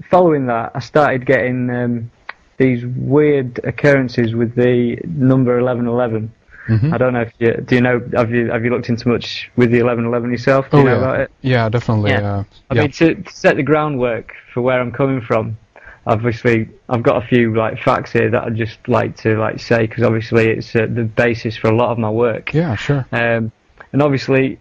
following that, I started getting these weird occurrences with the number 1111. I don't know if do you know, have you looked into much with the 1111 yourself? Do you know about it? Yeah, definitely. Yeah. I mean, to set the groundwork for where I'm coming from, obviously I've got a few like facts here that I'd just like to say, because obviously it's the basis for a lot of my work. Yeah, sure. And obviously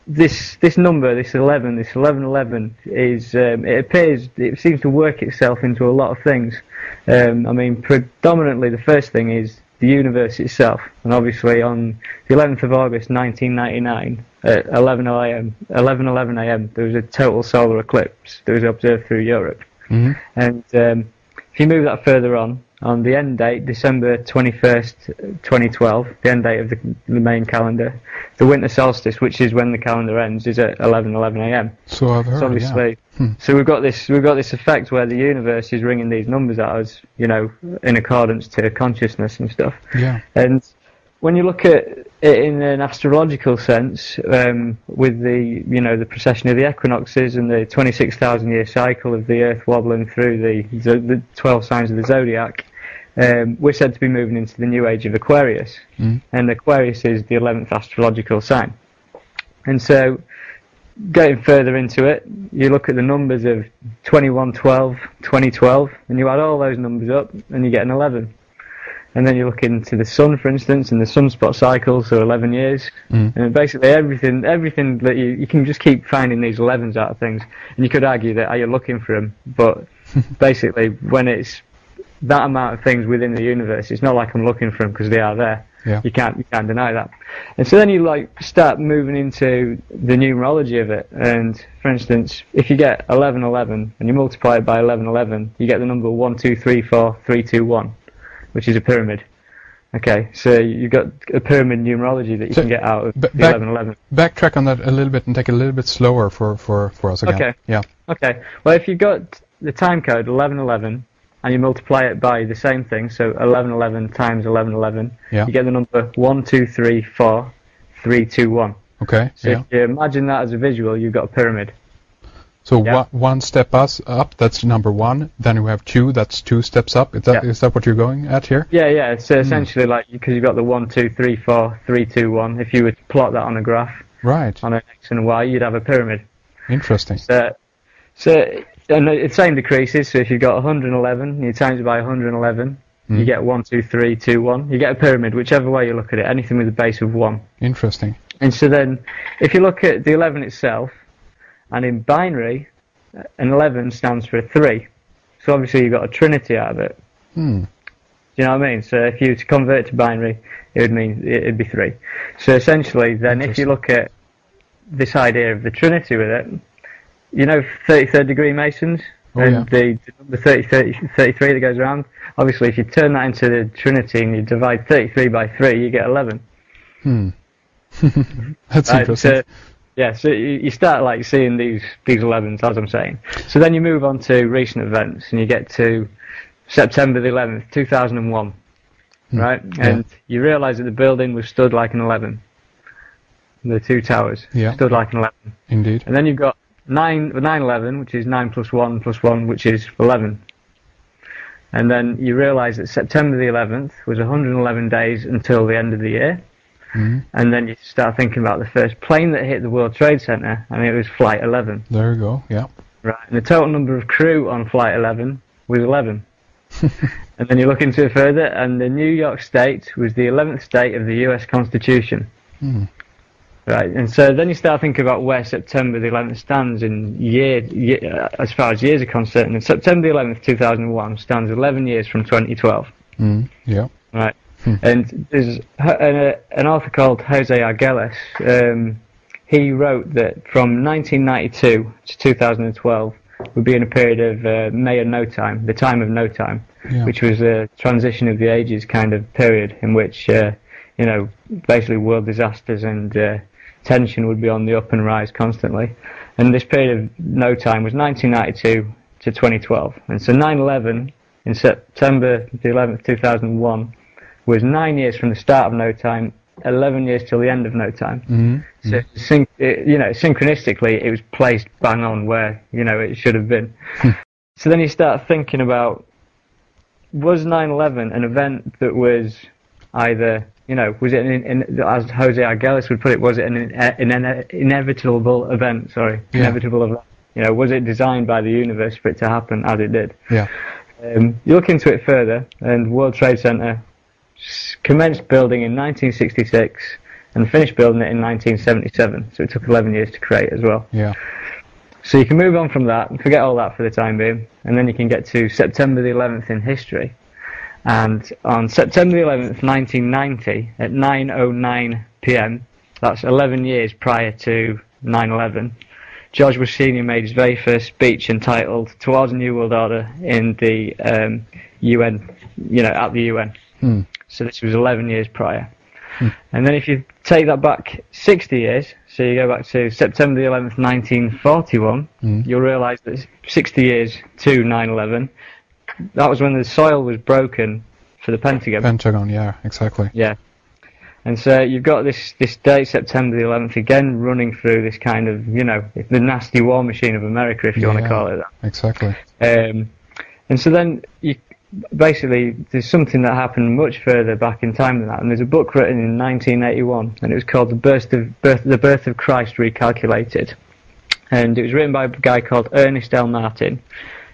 this number, this 1111 is it seems to work itself into a lot of things. I mean, predominantly the first thing is the universe itself, and obviously on the 11th of August 1999 at 11:11 a.m. there was a total solar eclipse that was observed through Europe. And if you move that further on the end date, December 21st, 2012, the end date of the main calendar, the winter solstice, which is when the calendar ends, is at 11:11 a.m. So I've heard. So obviously, so we've got this effect where the universe is ringing these numbers at us, you know, in accordance to consciousness and stuff. Yeah. And when you look at it in an astrological sense, with the precession of the equinoxes and the 26,000-year cycle of the Earth wobbling through the 12 signs of the zodiac, we're said to be moving into the new age of Aquarius, and Aquarius is the 11th astrological sign. And so, getting further into it, you look at the numbers of 2112, 2012, and you add all those numbers up, and you get an 11. And then you look into the sun, for instance, and the sunspot cycle, so 11 years. And basically everything that you can just keep finding these 11s out of things. And you could argue that, are you looking for them? But basically, when it's that amount of things within the universe, it's not like I'm looking for them, because they are there. Yeah. You can't deny that. And so then you start moving into the numerology of it. And for instance, if you get 1111 and you multiply it by 1111, you get the number 1, 2, 3, 4, 3, 2, 1. Which is a pyramid. Okay, so you've got a pyramid numerology that you can get out of the 1111. Backtrack on that a little bit and take it a little bit slower for us again. Okay. Yeah. Okay. Well, if you've got the time code 1111 and you multiply it by the same thing, so 1111 times 1111, you get the number 1, 2, 3, 4, 3, 2, 1. Okay. So if you imagine that as a visual, you've got a pyramid. So one step up, that's number 1. Then we have 2, that's 2 steps up. Is that what you're going at here? Yeah. So essentially, like, because you've got the 1, 2, 3, 4, 3, 2, 1. If you were to plot that on a graph, right, on an X and a Y, you'd have a pyramid. Interesting. So and the same decreases. So if you've got 111, and you times it by 111, you get 1, 2, 3, 2, 1. You get a pyramid, whichever way you look at it. Anything with a base of 1. Interesting. And so then, if you look at the 11 itself. And in binary, an 11 stands for a 3. So obviously you've got a trinity out of it. Do you know what I mean? So if you were to convert it to binary, it would mean it'd be 3. So essentially, then if you look at this idea of the trinity with it, you know 33rd degree Masons? And the number 33 that goes around? Obviously, if you turn that into the trinity and you divide 33 by 3, you get 11. That's interesting. Yeah, so you start like seeing these 11s, as I'm saying. So then you move on to recent events, and you get to September the 11th, 2001, right? And you realise that the building was stood like an 11. The two towers stood like an 11. Indeed. And then you've got 9/11, which is 9 plus 1 plus 1, which is 11. And then you realise that September the 11th was 111 days until the end of the year. And then you start thinking about the first plane that hit the World Trade Center, and it was Flight 11. There you go, yeah. Right, and the total number of crew on Flight 11 was 11. And then you look into it further, and the New York State was the 11th state of the US Constitution. Right, and so then you start thinking about where September the 11th stands in as far as years are concerned. And September the 11th, 2001 stands 11 years from 2012. Yeah. Right. And there's an author called Jose Arguelles. He wrote that from 1992 to 2012 would be in a period of May and No Time, the time of no time, which was a transition of the ages kind of period in which, basically world disasters and tension would be on the up and rise constantly. And this period of no time was 1992 to 2012. And so 9/11 in September the 11th, 2001, was 9 years from the start of no time, 11 years till the end of no time. So, synchronistically, it was placed bang on where, it should have been. So then you start thinking about, was 9/11 an event that was either, was it, as Jose Arguelles would put it, was it an inevitable event? Sorry, inevitable event. Was it designed by the universe for it to happen as it did? Yeah. You look into it further, and World Trade Center commenced building in 1966 and finished building it in 1977. So it took 11 years to create as well. Yeah. So you can move on from that and forget all that for the time being, and then you can get to September the 11th in history. And on September the 11th, 1990, at 9:09 p.m., that's 11 years prior to 9/11, George Bush Sr. made his very first speech entitled "Towards a New World Order" in the UN, at the UN. So this was 11 years prior. And then if you take that back 60 years, so you go back to September the 11th, 1941, you'll realise that 60 years to 9/11, that was when the soil was broken for the Pentagon. Pentagon, yeah, exactly. Yeah. And so you've got this date, September the 11th, again running through this kind of, the nasty war machine of America, if you want to call it that. Exactly. And so then basically there's something that happened much further back in time than that, and there's a book written in 1981, and it was called The Birth of Christ Recalculated, and it was written by a guy called Ernest L. Martin,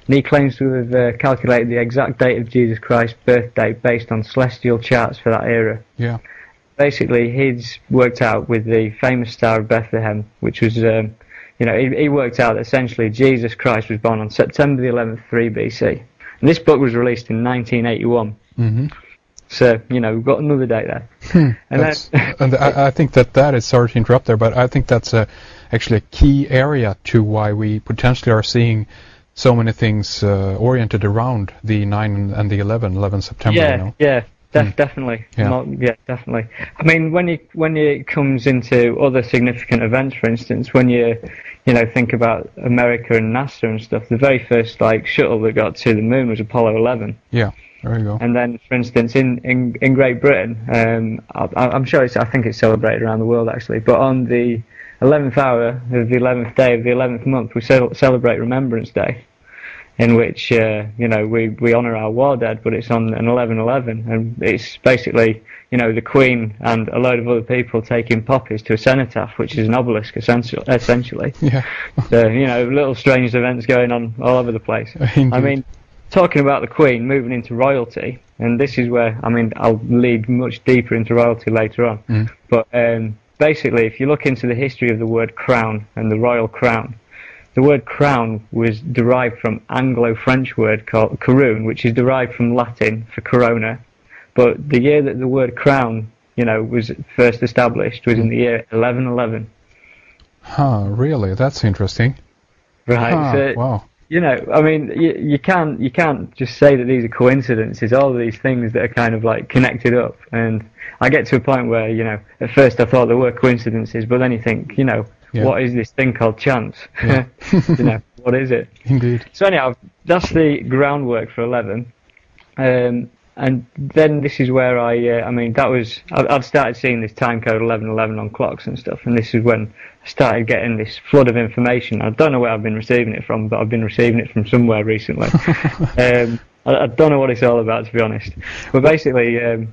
and he claims to have calculated the exact date of Jesus Christ's birthday based on celestial charts for that era. Yeah. Basically, he's worked out with the famous Star of Bethlehem, which was, he worked out that essentially Jesus Christ was born on September the 11th, 3 BC. And this book was released in 1981. So, we've got another date there. And I think that is, sorry to interrupt there, but I think that's actually a key area to why we potentially are seeing so many things oriented around the 9 and the 11 September. Yeah. Definitely. Yeah, definitely. I mean, when it comes into other significant events, for instance, when you think about America and NASA and stuff, the very first shuttle that got to the moon was Apollo 11. Yeah, there you go. And then, for instance, in Great Britain, I'm sure I think it's celebrated around the world actually, but on the 11th hour of the 11th day of the 11th month, we celebrate Remembrance Day, in which we honour our war dead, but it's on an 11/11, and it's basically the Queen and a load of other people taking poppies to a cenotaph, which is an obelisk essentially. Yeah. So little strange events going on all over the place. Indeed. I mean, talking about the Queen moving into royalty, and this is where I'll lead much deeper into royalty later on. But basically, if you look into the history of the word crown and the royal crown, the word crown was derived from Anglo-French word called couronne, which is derived from Latin for corona. But the year that the word crown, was first established was in the year 1111. Really? That's interesting. Right. So, wow. You can't just say that these are coincidences. All of these things that are kind of connected up. And I get to a point where, at first I thought there were coincidences, but then you think, what is this thing called chance? Yeah. What is it? Indeed. So anyhow, that's the groundwork for 11. And then this is where I'd started seeing this time code 1111 on clocks and stuff, and this is when I started getting this flood of information. I don't know where I've been receiving it from, but I've been receiving it from somewhere recently. I don't know what it's all about, to be honest. But basically,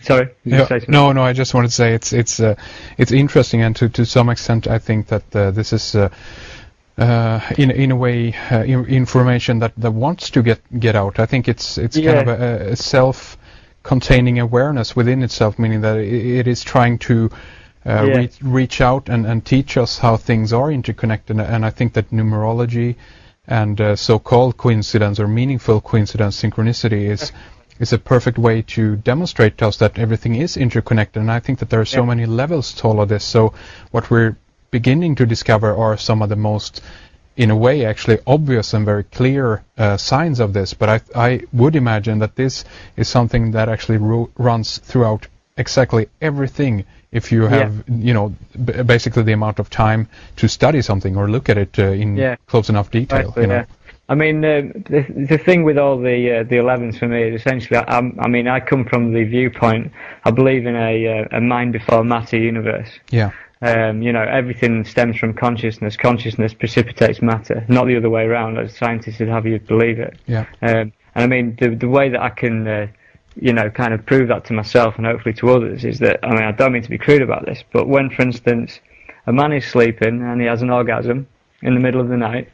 sorry. No. I just wanted to say it's interesting, and to some extent, I think that this is in a way information that wants to get out. I think it's kind of a self-containing awareness within itself, meaning that it is trying to reach out and teach us how things are interconnected. And I think that numerology and so-called coincidence or meaningful coincidence, synchronicity, is a perfect way to demonstrate to us that everything is interconnected. And I think that there are so many levels to all of this. So what we're beginning to discover are some of the most, in a way, actually obvious and very clear signs of this. But I would imagine that this is something that actually runs throughout exactly everything. If you have, basically the amount of time to study something or look at it in close enough detail. Yeah. I mean, the thing with all the 11s for me is essentially, I come from the viewpoint, I believe in a mind before matter universe. Yeah. You know, everything stems from consciousness. Consciousness precipitates matter, not the other way around, as scientists would have you believe it. Yeah. And I mean, the way that I can, you know, kind of prove that to myself and hopefully to others is that, I mean, I don't mean to be crude about this, but when, for instance, a man is sleeping and he has an orgasm in the middle of the night,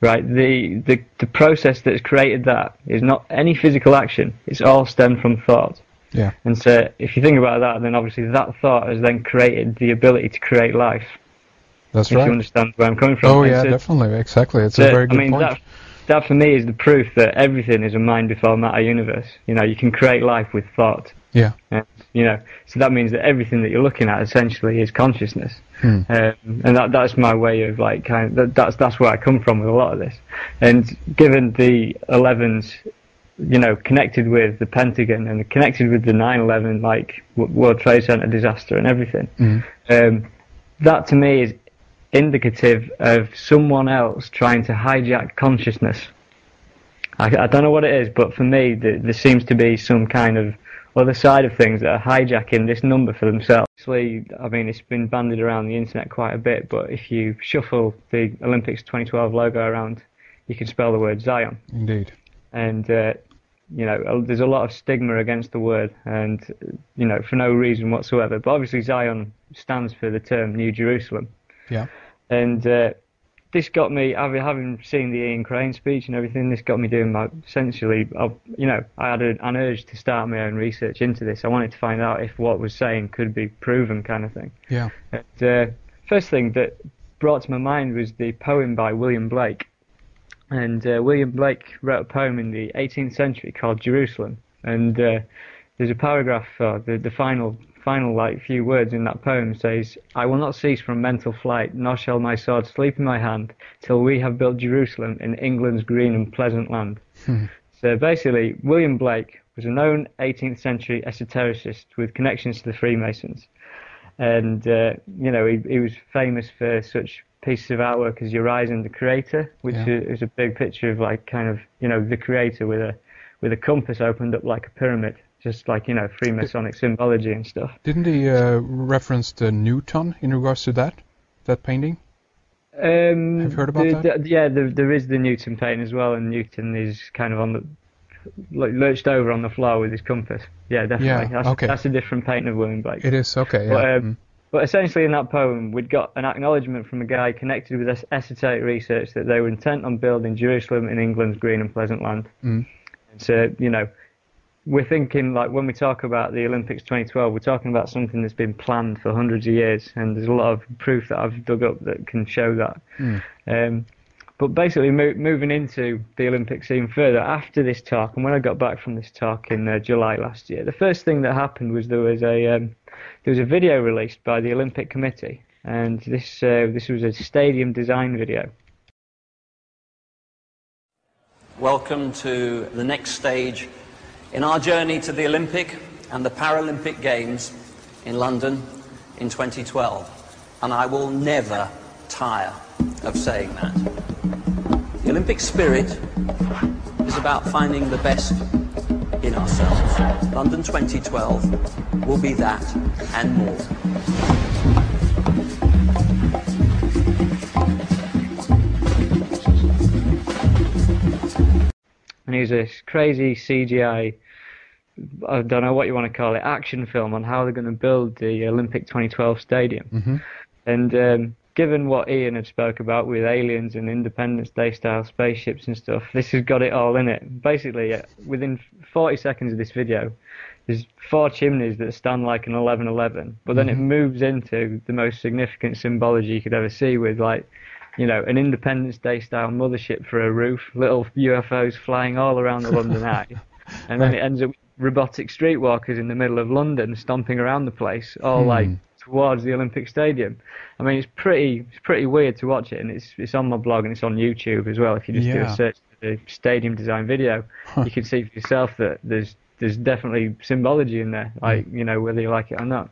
right, the process that's created that is not any physical action. It's all stemmed from thought. Yeah. And so if you think about that, then obviously that thought has then created the ability to create life. That's if right. you understand where I'm coming from. Oh, And yeah, so, definitely. Exactly. It's a very good point. That for me is the proof that everything is a mind before matter universe. You know, you can create life with thought. Yeah. And, you know, so that means that everything that you're looking at essentially is consciousness. And that's my way of like that's where I come from with a lot of this. And given the 11s, you know, connected with the Pentagon and connected with the 9/11 like World Trade Center disaster and everything, that to me is indicative of someone else trying to hijack consciousness. I don't know what it is, but for me, there seems to be some kind of other side of things that are hijacking this number for themselves. Actually, I mean, it's been bandied around the internet quite a bit, but if you shuffle the Olympics 2012 logo around, you can spell the word Zion. Indeed. And, you know, there's a lot of stigma against the word, and, you know, for no reason whatsoever. But obviously Zion stands for the term New Jerusalem. Yeah. And this got me, having seen the Ian Crane speech and everything, this got me doing my, essentially, you know, I had an urge to start my own research into this. I wanted to find out if what was saying could be proven, kind of thing. Yeah. And, first thing that brought to my mind was the poem by William Blake. And William Blake wrote a poem in the 18th century called Jerusalem. And there's a paragraph, the final like few words in that poem says, "I will not cease from mental flight, nor shall my sword sleep in my hand, till we have built Jerusalem in England's green and pleasant land." So basically, William Blake was a known 18th century esotericist with connections to the Freemasons. And, you know, he was famous for such pieces of artwork as Uriah and the Creator, which is a big picture of like kind of, you know, the Creator with a compass opened up like a pyramid. Just like, you know, Freemasonic symbology and stuff. Didn't he reference the Newton in regards to that painting? Have you heard about that? Yeah, there is the Newton painting as well, and Newton is kind of on the lurched over on the floor with his compass. Yeah, definitely. Yeah, That's a different painting of William Blake. It is, okay, yeah. But essentially in that poem, we'd got an acknowledgement from a guy connected with esoteric research that they were intent on building Jerusalem in England's green and pleasant land. And so, you know, we're thinking, like, when we talk about the Olympics 2012, we're talking about something that's been planned for hundreds of years, and there's a lot of proof that I've dug up that can show that. But basically, moving into the Olympic scene further, after this talk, and when I got back from this talk in July last year, the first thing that happened was there was a video released by the Olympic Committee, and this was a stadium design video. Welcome to the next stage in our journey to the Olympic and the Paralympic Games in London in 2012. And I will never tire of saying that. The Olympic spirit is about finding the best in ourselves. London 2012 will be that and more. And it was this crazy CGI, I don't know what you want to call it, action film on how they're going to build the Olympic 2012 stadium. And given what Ian had spoke about with aliens and Independence Day style spaceships and stuff, this has got it all in it. Basically, within 40 seconds of this video, there's 4 chimneys that stand like an 1111, but then it moves into the most significant symbology you could ever see with, like, you know, an Independence Day style mothership for a roof, little UFOs flying all around the London Eye, and then it ends up with robotic streetwalkers in the middle of London stomping around the place, all like towards the Olympic Stadium. I mean, it's pretty weird to watch it, and it's on my blog and it's on YouTube as well. If you just do a search for the stadium design video, you can see for yourself that there's definitely symbology in there, like, you know, whether you like it or not.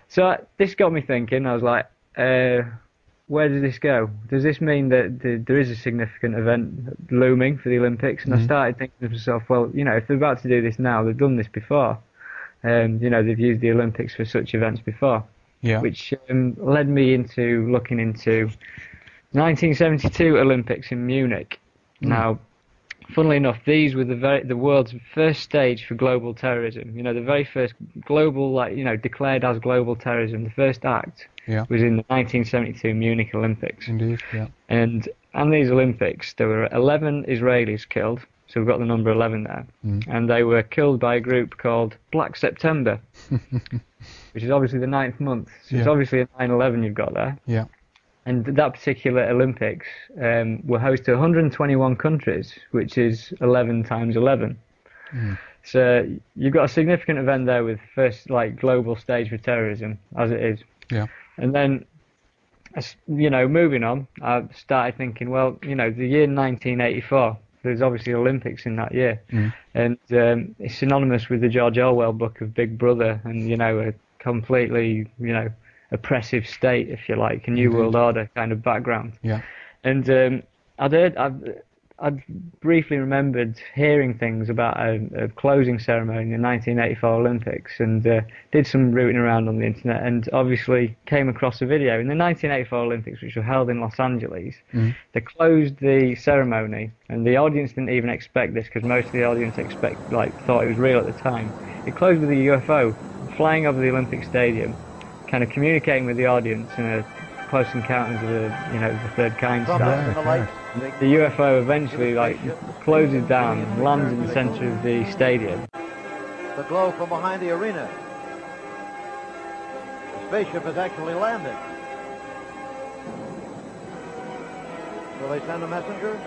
So this got me thinking. I was like, where does this go? Does this mean that there is a significant event looming for the Olympics? And I started thinking to myself, well, you know, if they're about to do this now, they've done this before. You know, they've used the Olympics for such events before. Yeah. which led me into looking into 1972 Olympics in Munich. Now, funnily enough, these were the world's first stage for global terrorism. You know, the very first global, declared as global terrorism. The first act was in the 1972 Munich Olympics. Indeed, yeah. And these Olympics, there were 11 Israelis killed. So we've got the number 11 there. And they were killed by a group called Black September, which is obviously the 9th month. So it's obviously a 9/11 you've got there. Yeah. And that particular Olympics were host to 121 countries, which is 11 times 11. So you've got a significant event there with first global stage for terrorism, as it is. Yeah. And then, moving on, I started thinking, well, the year 1984, there's obviously Olympics in that year. And it's synonymous with the George Orwell book of Big Brother and, a completely, oppressive state, if you like, a New World Order kind of background. Yeah. And I'd briefly remembered hearing things about a closing ceremony in the 1984 Olympics, and did some rooting around on the internet, and obviously came across a video in the 1984 Olympics, which were held in Los Angeles. They closed the ceremony, and the audience didn't even expect this, because most of the audience thought it was real at the time. It closed with a UFO flying over the Olympic Stadium, kind of communicating with the audience in a Close Encounters of the Third Kind style. The UFO eventually closes down, lands in the center of the stadium. The glow from behind the arena. The spaceship has actually landed. Will they send a messenger?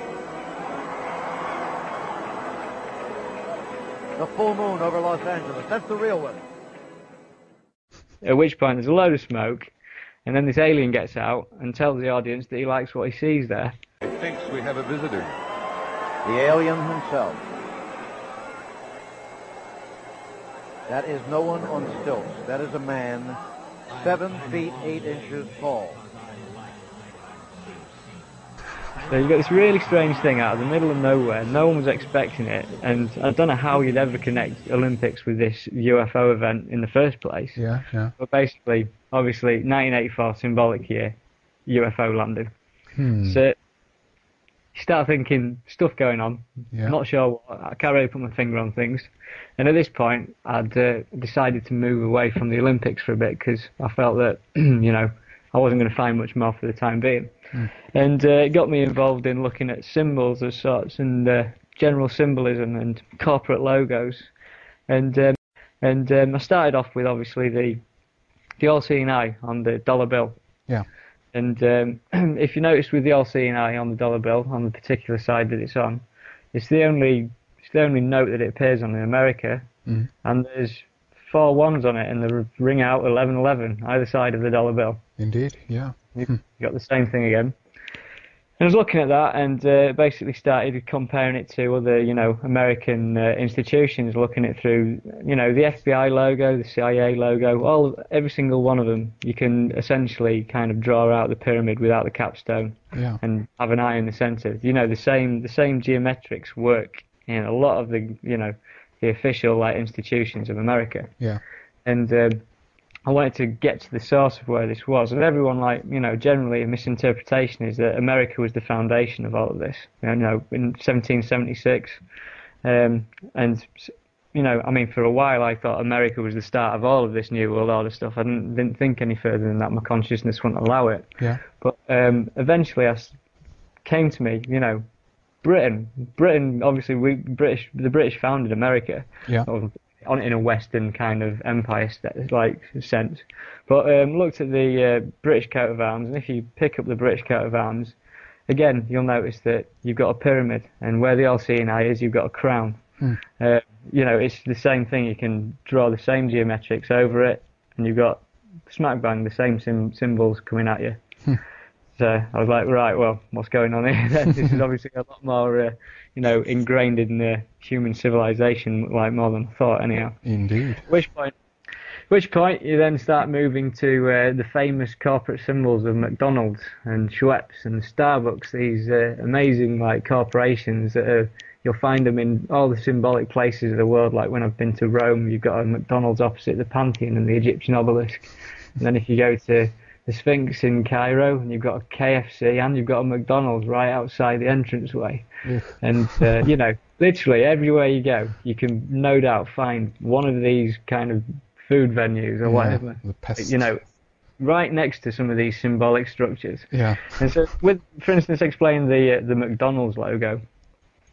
The full moon over Los Angeles. That's the real one. At which point there's a load of smoke, and then this alien gets out and tells the audience that he likes what he sees there. He thinks we have a visitor. The alien himself. That is no one on stilts. That is a man 7 feet 8 inches tall. So you got this really strange thing out of the middle of nowhere. No one was expecting it, and I don't know how you'd ever connect Olympics with this UFO event in the first place. Yeah, yeah. But basically, obviously, 1984 symbolic year, UFO landing. So you start thinking stuff going on. Yeah. Not sure what. I can't really put my finger on things. And at this point, I'd decided to move away from the Olympics for a bit, because I felt that I wasn't going to find much more for the time being. And it got me involved in looking at symbols of sorts, and general symbolism and corporate logos. And I started off with obviously the all-seeing eye on the dollar bill. Yeah. And if you notice with the all-seeing eye on the dollar bill, on the particular side that it's on, it's the only note that it appears on in America, and there's 4 ones on it, and they ring out 1111 either side of the dollar bill. Indeed, yeah. You got the same thing again. And I was looking at that, and basically started comparing it to other, American institutions, looking it through, the FBI logo, the CIA logo, every single one of them. You can essentially kind of draw out the pyramid without the capstone, and have an eye in the center. The same geometrics work in a lot of the official institutions of America. Yeah. And I wanted to get to the source of where this was, and everyone, generally a misinterpretation is that America was the foundation of all of this. In 1776, and for a while I thought America was the start of all of this New World Order stuff. I didn't think any further than that. My consciousness wouldn't allow it. Yeah. But eventually, came to me, Britain. Obviously, the British founded America. Yeah. In a Western kind of empire sense, but looked at the British coat of arms, and if you pick up the British coat of arms, again you'll notice that you've got a pyramid, and where the all-seeing eye is, you've got a crown. It's the same thing. You can draw the same geometrics over it, and you've got smack bang the same symbols coming at you. So I was like, right, well, what's going on here? This is obviously a lot more, ingrained in the human civilization, more than I thought, anyhow. Indeed. Which point you then start moving to the famous corporate symbols of McDonald's and Schweppes and Starbucks. These amazing corporations that you'll find them in all the symbolic places of the world. Like when I've been to Rome, you've got a McDonald's opposite the Pantheon and the Egyptian obelisk. And then if you go to the Sphinx in Cairo, and you've got a KFC and you've got a McDonald's right outside the entranceway. Ugh. And, you know, literally everywhere you go, you can no doubt find one of these kind of food venues or whatever. The pest. You know, right next to some of these symbolic structures. Yeah. And so, with, for instance, explain the McDonald's logo,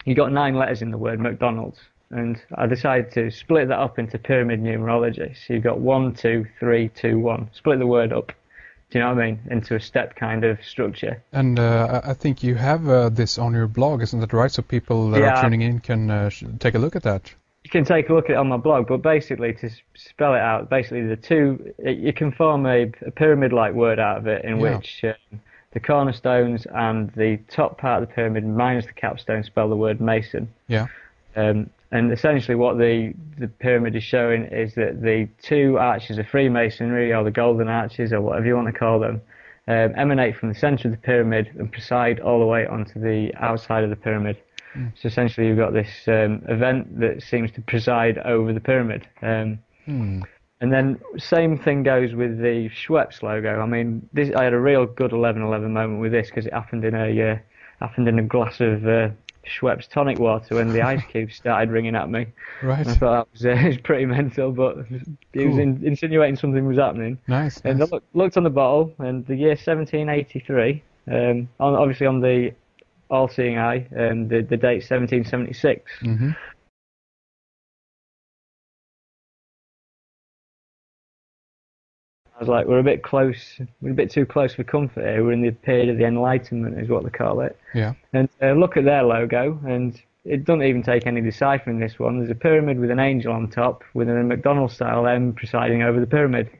you got 9 letters in the word McDonald's. And I decided to split that up into pyramid numerology. So you've got 1, 2, 3, 2, 1. Split the word up. Do you know what I mean? Into a step kind of structure. And I think you have this on your blog, isn't that right? So people that are tuning in can take a look at that. You can take a look at it on my blog, but basically, to spell it out, basically the two, you can form a pyramid-like word out of it in which the cornerstones and the top part of the pyramid minus the capstone spell the word Mason. Yeah. And essentially what the pyramid is showing is that the 2 arches of Freemasonry, or the golden arches, or whatever you want to call them, emanate from the center of the pyramid and preside all the way onto the outside of the pyramid. So essentially you've got this event that seems to preside over the pyramid. And then same thing goes with the Schweppes logo. I mean, I had a real good 11/11 moment with this because it happened in a glass of Schweppes tonic water when the ice cubes started ringing at me. Right. I thought that was it was pretty mental, but it was insinuating something was happening. Nice. And I looked on the bottle, and the year 1783, obviously on the all-seeing eye, the date 1776. Mm-hmm. I was like, we're a bit close, we're a bit too close for comfort here. We're in the period of the Enlightenment, is what they call it. Yeah. And look at their logo, and it doesn't even take any deciphering this one. There's a pyramid with an angel on top, with a McDonald's-style M presiding over the pyramid.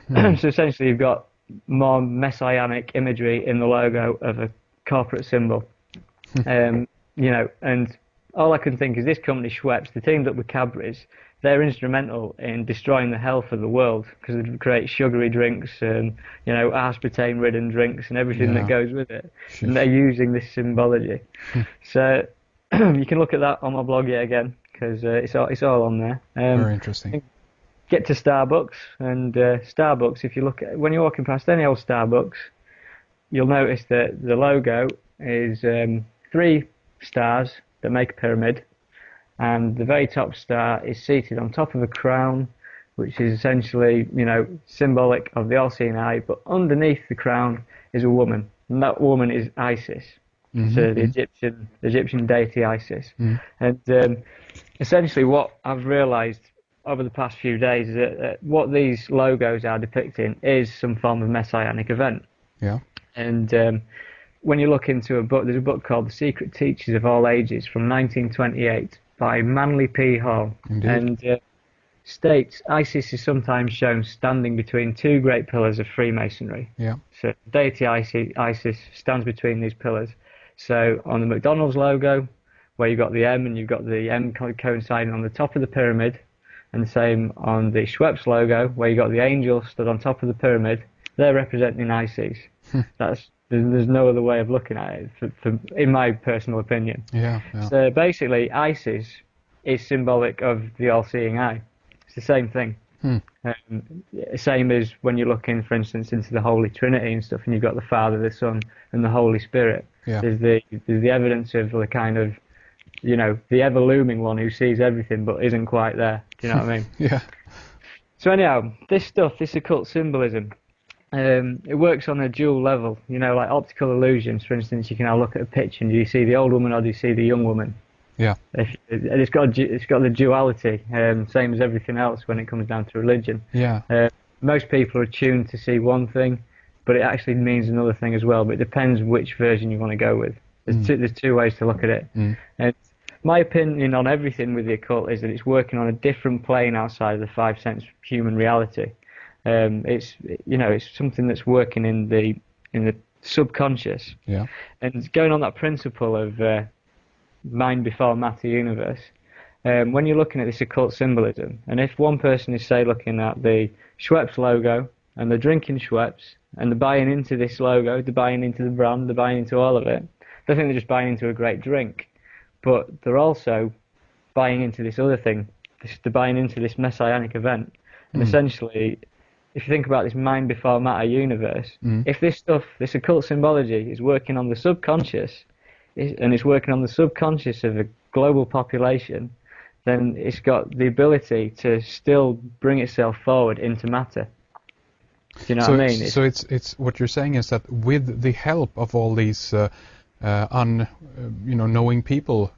So essentially you've got more messianic imagery in the logo of a corporate symbol. You know, and all I can think is this company, Schweppes, they teamed up with Cadbury's. They're instrumental in destroying the health of the world because they create sugary drinks and, you know, aspartame-ridden drinks and everything that goes with it. And they're using this symbology. So you can look at that on my blog yet again because it's all on there. Very interesting. Get to Starbucks, and Starbucks, if you look at, when you're walking past any old Starbucks, you'll notice that the logo is 3 stars that make a pyramid. And the very top star is seated on top of a crown, which is essentially, you know, symbolic of the all-seeing eye. But underneath the crown is a woman, and that woman is Isis, so the Egyptian deity Isis. And essentially, what I've realised over the past few days is that what these logos are depicting is some form of messianic event. Yeah. And when you look into a book, there's a book called The Secret Teachers of All Ages from 1928. By Manly P. Hall. Indeed. And states Isis is sometimes shown standing between 2 great pillars of Freemasonry. Yeah. So deity Isis stands between these pillars. So on the McDonald's logo, where you've got the M and you've got the M coinciding on the top of the pyramid, and the same on the Schweppes logo, where you've got the angel stood on top of the pyramid, they're representing Isis. There's no other way of looking at it, in my personal opinion. Yeah. So basically, Isis is symbolic of the all-seeing eye. It's the same thing. Same as when you look in, for instance, into the Holy Trinity and stuff, and you've got the Father, the Son, and the Holy Spirit. Yeah. There's the evidence of the kind of, you know, the ever-looming one who sees everything but isn't quite there. Do you know what I mean? Yeah. So anyhow, this occult symbolism, it works on a dual level, you know, like optical illusions. For instance, you can now look at a picture and do you see the old woman or do you see the young woman? Yeah. It's got the duality, same as everything else when it comes down to religion. Yeah. Most people are tuned to see one thing, but it actually means another thing as well. But it depends which version you want to go with. There's two ways to look at it. And my opinion on everything with the occult is that it's working on a different plane outside of the 5 sense human reality. It's something that's working in the subconscious. Yeah. And going on that principle of mind before matter universe, when you're looking at this occult symbolism, and if one person is, say, looking at the Schweppes logo and they're drinking Schweppes and they're buying into this logo, they're buying into the brand, they're buying into all of it, they think they're just buying into a great drink, but they're also buying into this other thing. They're buying into this messianic event, and essentially if you think about this mind before matter universe, if this stuff, this occult symbology, is working on the subconscious, and it's working on the subconscious of a global population, then it's got the ability to still bring itself forward into matter. Do you know what I mean? So it's what you're saying is that with the help of all these knowing people,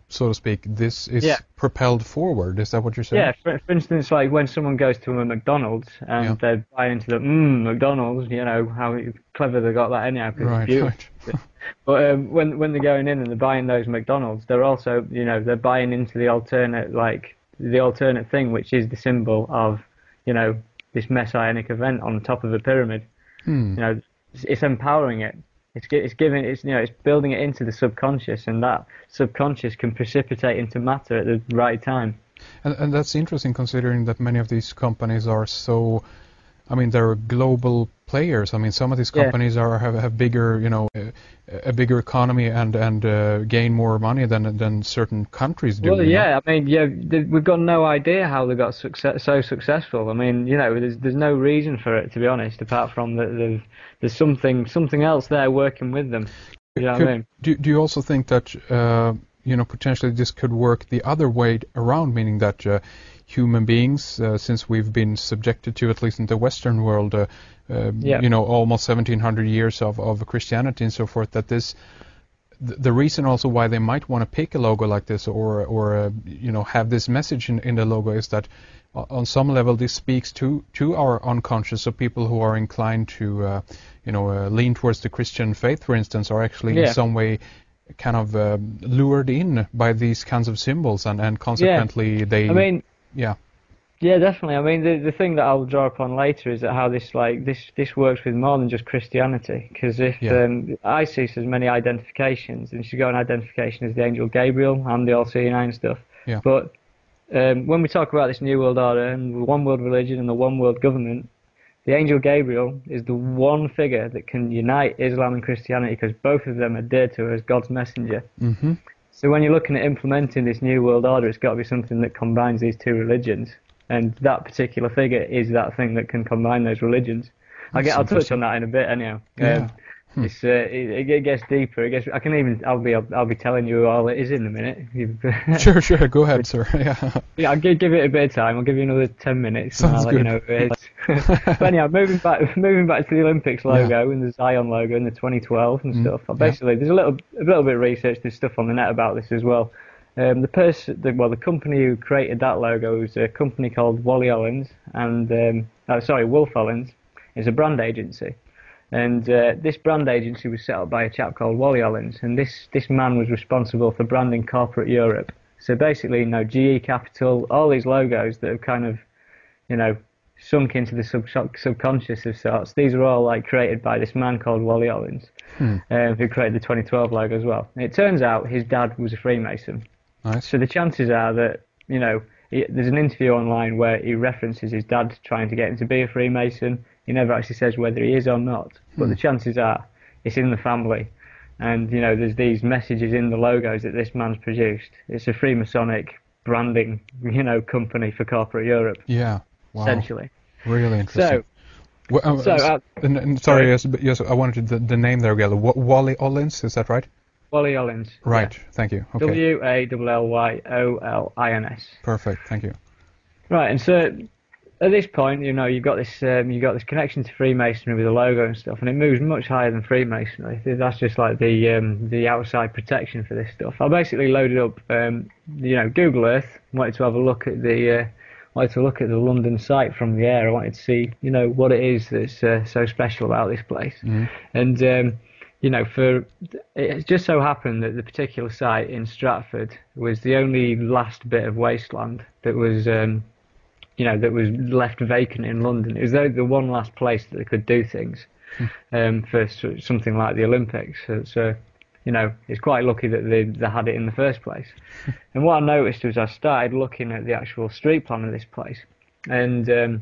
so to speak, this is propelled forward. Is that what you're saying? Yeah. For instance, like when someone goes to a McDonald's and they buy into the McDonald's, you know how clever they got that anyhow, because it's beautiful. Right. But when they're going in and they're buying those McDonald's, they're also, they're buying into the alternate thing, which is the symbol of, this messianic event on top of a pyramid. It's empowering it. It's giving it's building it into the subconscious, and that subconscious can precipitate into matter at the right time. And that's interesting, considering that many of these companies are so, they're global players. Some of these companies have bigger, a bigger economy and gain more money than certain countries do. Well, we've got no idea how they got so successful. There's no reason for it, to be honest, apart from that there's something else there working with them. You know what I mean? Do you also think that potentially this could work the other way around, meaning that human beings, since we've been subjected to, at least in the Western world, almost 1700 years of Christianity and so forth, that the reason also why they might want to pick a logo like this or have this message in the logo is that on some level this speaks to our unconscious. So people who are inclined to lean towards the Christian faith, for instance, are actually in some way kind of lured in by these kinds of symbols, and consequently they. Yeah, definitely. The thing that I'll draw upon later is that how this works with more than just Christianity. Because if Isis has many identifications, and she's got an identification as the angel Gabriel and the all-seeing eye and stuff. Yeah. But when we talk about this New World Order and the one world religion and the one world government, the angel Gabriel is the one figure that can unite Islam and Christianity, because both of them are dared to her as God's messenger. Mm-hmm. So when you're looking at implementing this New World Order, it's got to be something that combines these two religions. And that particular figure is that thing that can combine those religions. I'll touch on that in a bit anyhow. It gets deeper. I'll be telling you all it is in a minute. Sure. Go ahead, sir. Yeah. I'll give it a bit of time. I'll give you another 10 minutes. Sounds good. You know who it is. But anyhow, moving back to the Olympics logo and the Zion logo and the 2012 and stuff. Basically, there's a little bit of research. There's stuff on the net about this as well. The company who created that logo was a company called Wolf Ollins. It's a brand agency. And this brand agency was set up by a chap called Wally Ollins, and this man was responsible for branding corporate Europe. So basically, GE Capital, all these logos that have kind of, sunk into the subconscious of sorts, these are all created by this man called Wally Ollins, who created the 2012 logo as well. And it turns out his dad was a Freemason. Nice. So the chances are that, there's an interview online where he references his dad trying to get him to be a Freemason. He never actually says whether he is or not, but the chances are it's in the family. And, there's these messages in the logos that this man's produced. It's a Freemasonic branding, company for corporate Europe. Yeah, wow. Essentially. Really interesting. Sorry, yes, I wanted the name there again. Wally Ollins, is that right? Wally Ollins. Right, yeah. Thank you. Okay. Wallyollins. Perfect, thank you. Right, and so at this point, you've got this connection to Freemasonry with the logo and stuff, and it moves much higher than Freemasonry. That's just like the outside protection for this stuff. I basically loaded up, Google Earth. Wanted to have a look at the London site from the air. I wanted to see, what it is that's so special about this place. Mm-hmm. And it just so happened that the particular site in Stratford was the only last bit of wasteland that was that was left vacant in London. It was the one last place that they could do things for something like the Olympics. So it's quite lucky that they had it in the first place. And what I noticed was I started looking at the actual street plan of this place. And to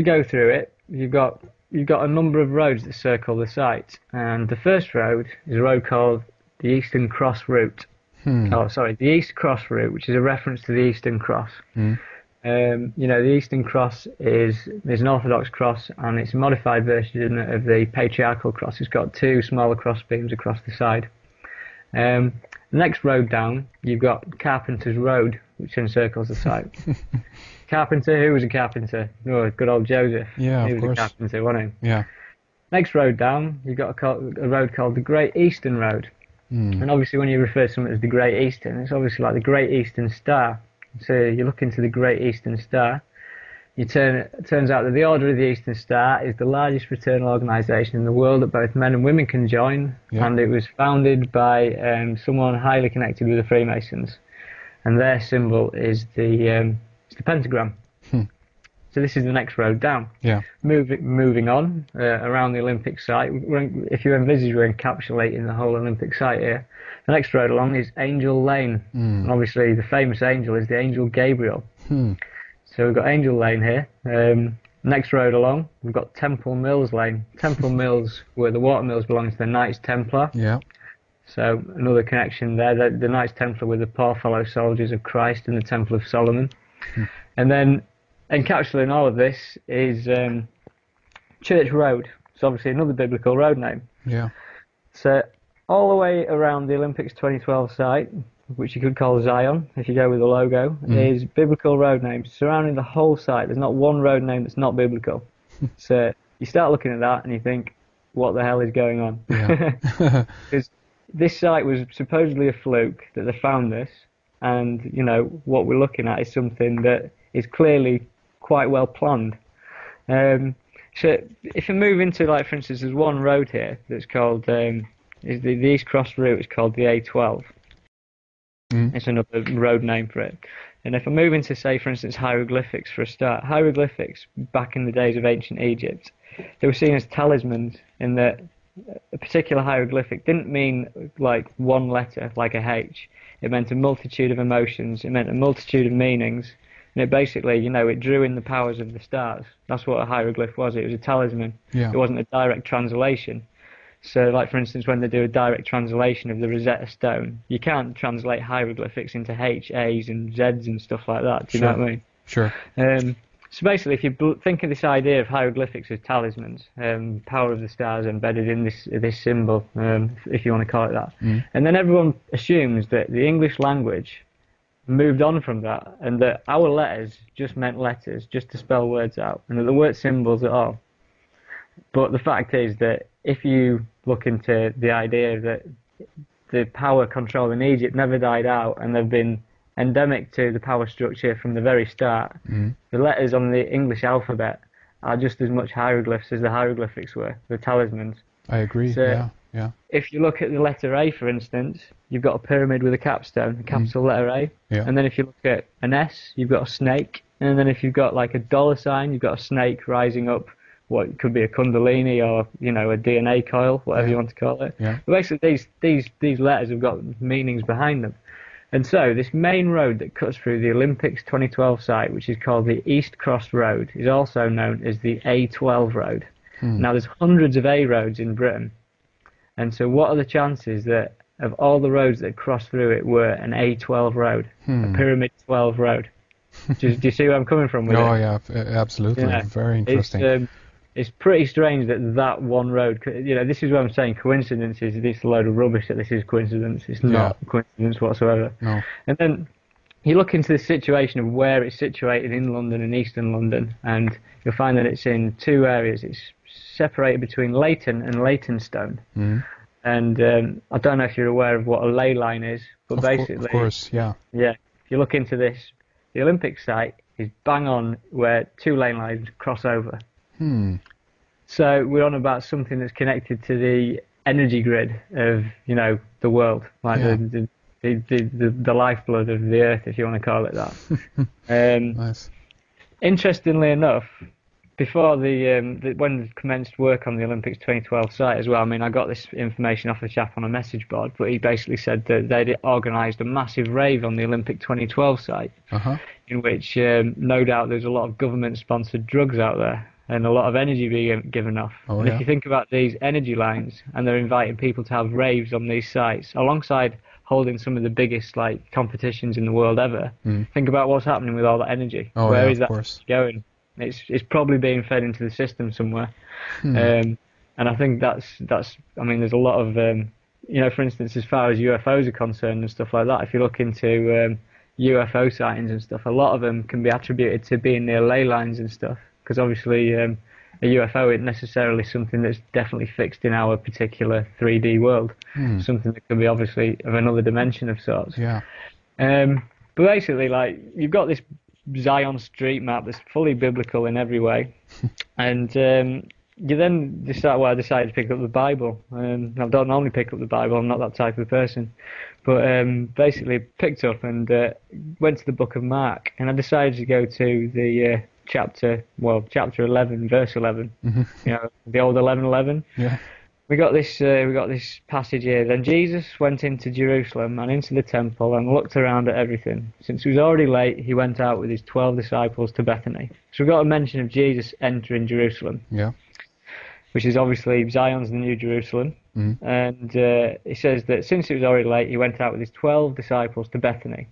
go through it, you've got a number of roads that circle the site. And the first road is a road called the Eastern Cross Route. The East Cross Route, which is a reference to the Eastern Cross. You know, the Eastern Cross is an Orthodox cross, and it's a modified version of the Patriarchal cross. It's got two smaller cross beams across the side. The next road down, you've got Carpenter's Road, which encircles the site. Carpenter, who was a carpenter? Oh, good old Joseph. Yeah, he of was course. a carpenter, wasn't he? Yeah. Next road down, you've got a road called the Great Eastern Road. And obviously when you refer to something as the Great Eastern, it's obviously like the Great Eastern Star. So you look into the Great Eastern Star, it turns out that the Order of the Eastern Star is the largest fraternal organisation in the world that both men and women can join, and it was founded by someone highly connected with the Freemasons, and their symbol is the pentagram. So this is the next road down. Yeah. Moving on around the Olympic site. If you envisage we're encapsulating the whole Olympic site here, the next road along is Angel Lane. And obviously the famous angel is the angel Gabriel. So we've got Angel Lane here. Next road along, we've got Temple Mills Lane. Temple Mills, where the water mills belong to the Knights Templar. Yeah. So another connection there. The Knights Templar were the poor fellow soldiers of Christ in the Temple of Solomon. And then encapsulating all of this is Church Road. It's obviously another biblical road name. Yeah. So all the way around the Olympics 2012 site, which you could call Zion if you go with the logo, is biblical road names surrounding the whole site. There's not one road name that's not biblical. So you start looking at that and you think, what the hell is going on? Because this site was supposedly a fluke that they found this, and you know what we're looking at is something that is clearly quite well planned. So if you move into, like, for instance, there's one road here that's called is the East Cross route is called the A12. It's another road name for it. And if I move into, say, for instance, hieroglyphics for a start, hieroglyphics back in the days of ancient Egypt, they were seen as talismans, in that a particular hieroglyphic didn't mean like one letter, like a H. It meant a multitude of emotions. It meant a multitude of meanings. And it basically, you know, it drew in the powers of the stars. That's what a hieroglyph was. It was a talisman. Yeah. It wasn't a direct translation. So, like, for instance, when they do a direct translation of the Rosetta Stone, you can't translate hieroglyphics into H, A's and Z's and stuff like that. Do you know what I mean? Sure. So basically, if you think of this idea of hieroglyphics as talismans, power of the stars embedded in this symbol, if you want to call it that, and then everyone assumes that the English language moved on from that, and that our letters just meant letters, just to spell words out, and that there weren't symbols at all. But the fact is that if you look into the idea that the power control in Egypt never died out, and they've been endemic to the power structure from the very start, the letters on the English alphabet are just as much hieroglyphs as the hieroglyphics were, the talismans. I agree. So yeah. if you look at the letter A, for instance, you've got a pyramid with a capstone, a capital letter A. Yeah. And then if you look at an S, you've got a snake. And then if you've got like a dollar sign, you've got a snake rising up what could be a kundalini or, you know, a DNA coil, whatever you want to call it. Yeah. But basically these letters have got meanings behind them. And so this main road that cuts through the Olympics 2012 site, which is called the East Cross Road, is also known as the A12 Road. Now there's hundreds of A roads in Britain. And so what are the chances that of all the roads that cross through it were an A12 road, a Pyramid 12 road? Do you see where I'm coming from with it? Oh, yeah, absolutely. Yeah. Very interesting. It's pretty strange that one road, you know, this is what I'm saying, coincidence is this load of rubbish that this is coincidence. It's not coincidence whatsoever. No. And then you look into the situation of where it's situated in London and Eastern London, and you'll find that it's in two areas. It's separated between Leighton and Leytonstone. And I don't know if you're aware of what a ley line is, but basically, of course, yeah. Yeah, if you look into this, the Olympic site is bang on where two lane lines cross over. So we're on about something that's connected to the energy grid of, you know, the world, like the lifeblood of the earth, if you want to call it that. Nice. Interestingly enough, before when we commenced work on the Olympics 2012 site as well, I mean, I got this information off a chap on a message board, but he basically said that they'd organised a massive rave on the Olympic 2012 site, in which no doubt there's a lot of government-sponsored drugs out there and a lot of energy being given off. And if you think about these energy lines, and they're inviting people to have raves on these sites, alongside holding some of the biggest like competitions in the world ever. Think about what's happening with all that energy. Oh, Where yeah, is of that course. going? It's probably being fed into the system somewhere. And I think that's I mean, there's a lot of for instance, as far as UFOs are concerned and stuff like that, if you look into UFO sightings and stuff, a lot of them can be attributed to being near ley lines and stuff, because obviously a UFO isn't necessarily something that's definitely fixed in our particular 3D world, something that can be obviously of another dimension of sorts. Yeah. But basically, like, you've got this Zion street map that's fully biblical in every way, and you then decide. Well, I decided to pick up the Bible. I don't normally pick up the Bible. I'm not that type of person, but basically picked up and went to the Book of Mark, and I decided to go to the chapter 11, verse 11. You know, the old 11:11. Yeah. We got this passage here. Then Jesus went into Jerusalem and into the temple and looked around at everything. Since it was already late, he went out with his 12 disciples to Bethany. So we've got a mention of Jesus entering Jerusalem. Yeah. Which is obviously Zion's the New Jerusalem. And it says that since it was already late, he went out with his 12 disciples to Bethany.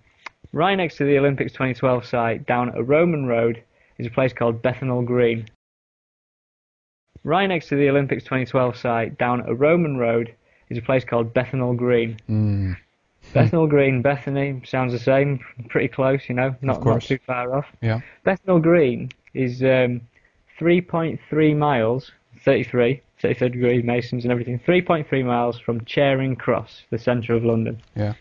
Right next to the Olympics 2012 site, down a Roman road, is a place called Bethnal Green. Right next to the Olympics 2012 site, down a Roman road, is a place called Bethnal Green. Bethnal Green, Bethany, sounds the same, pretty close, you know, not too far off. Yeah. Bethnal Green is 3.3 miles, 33 degree Masons and everything, 3.3 miles from Charing Cross, the centre of London. Yeah.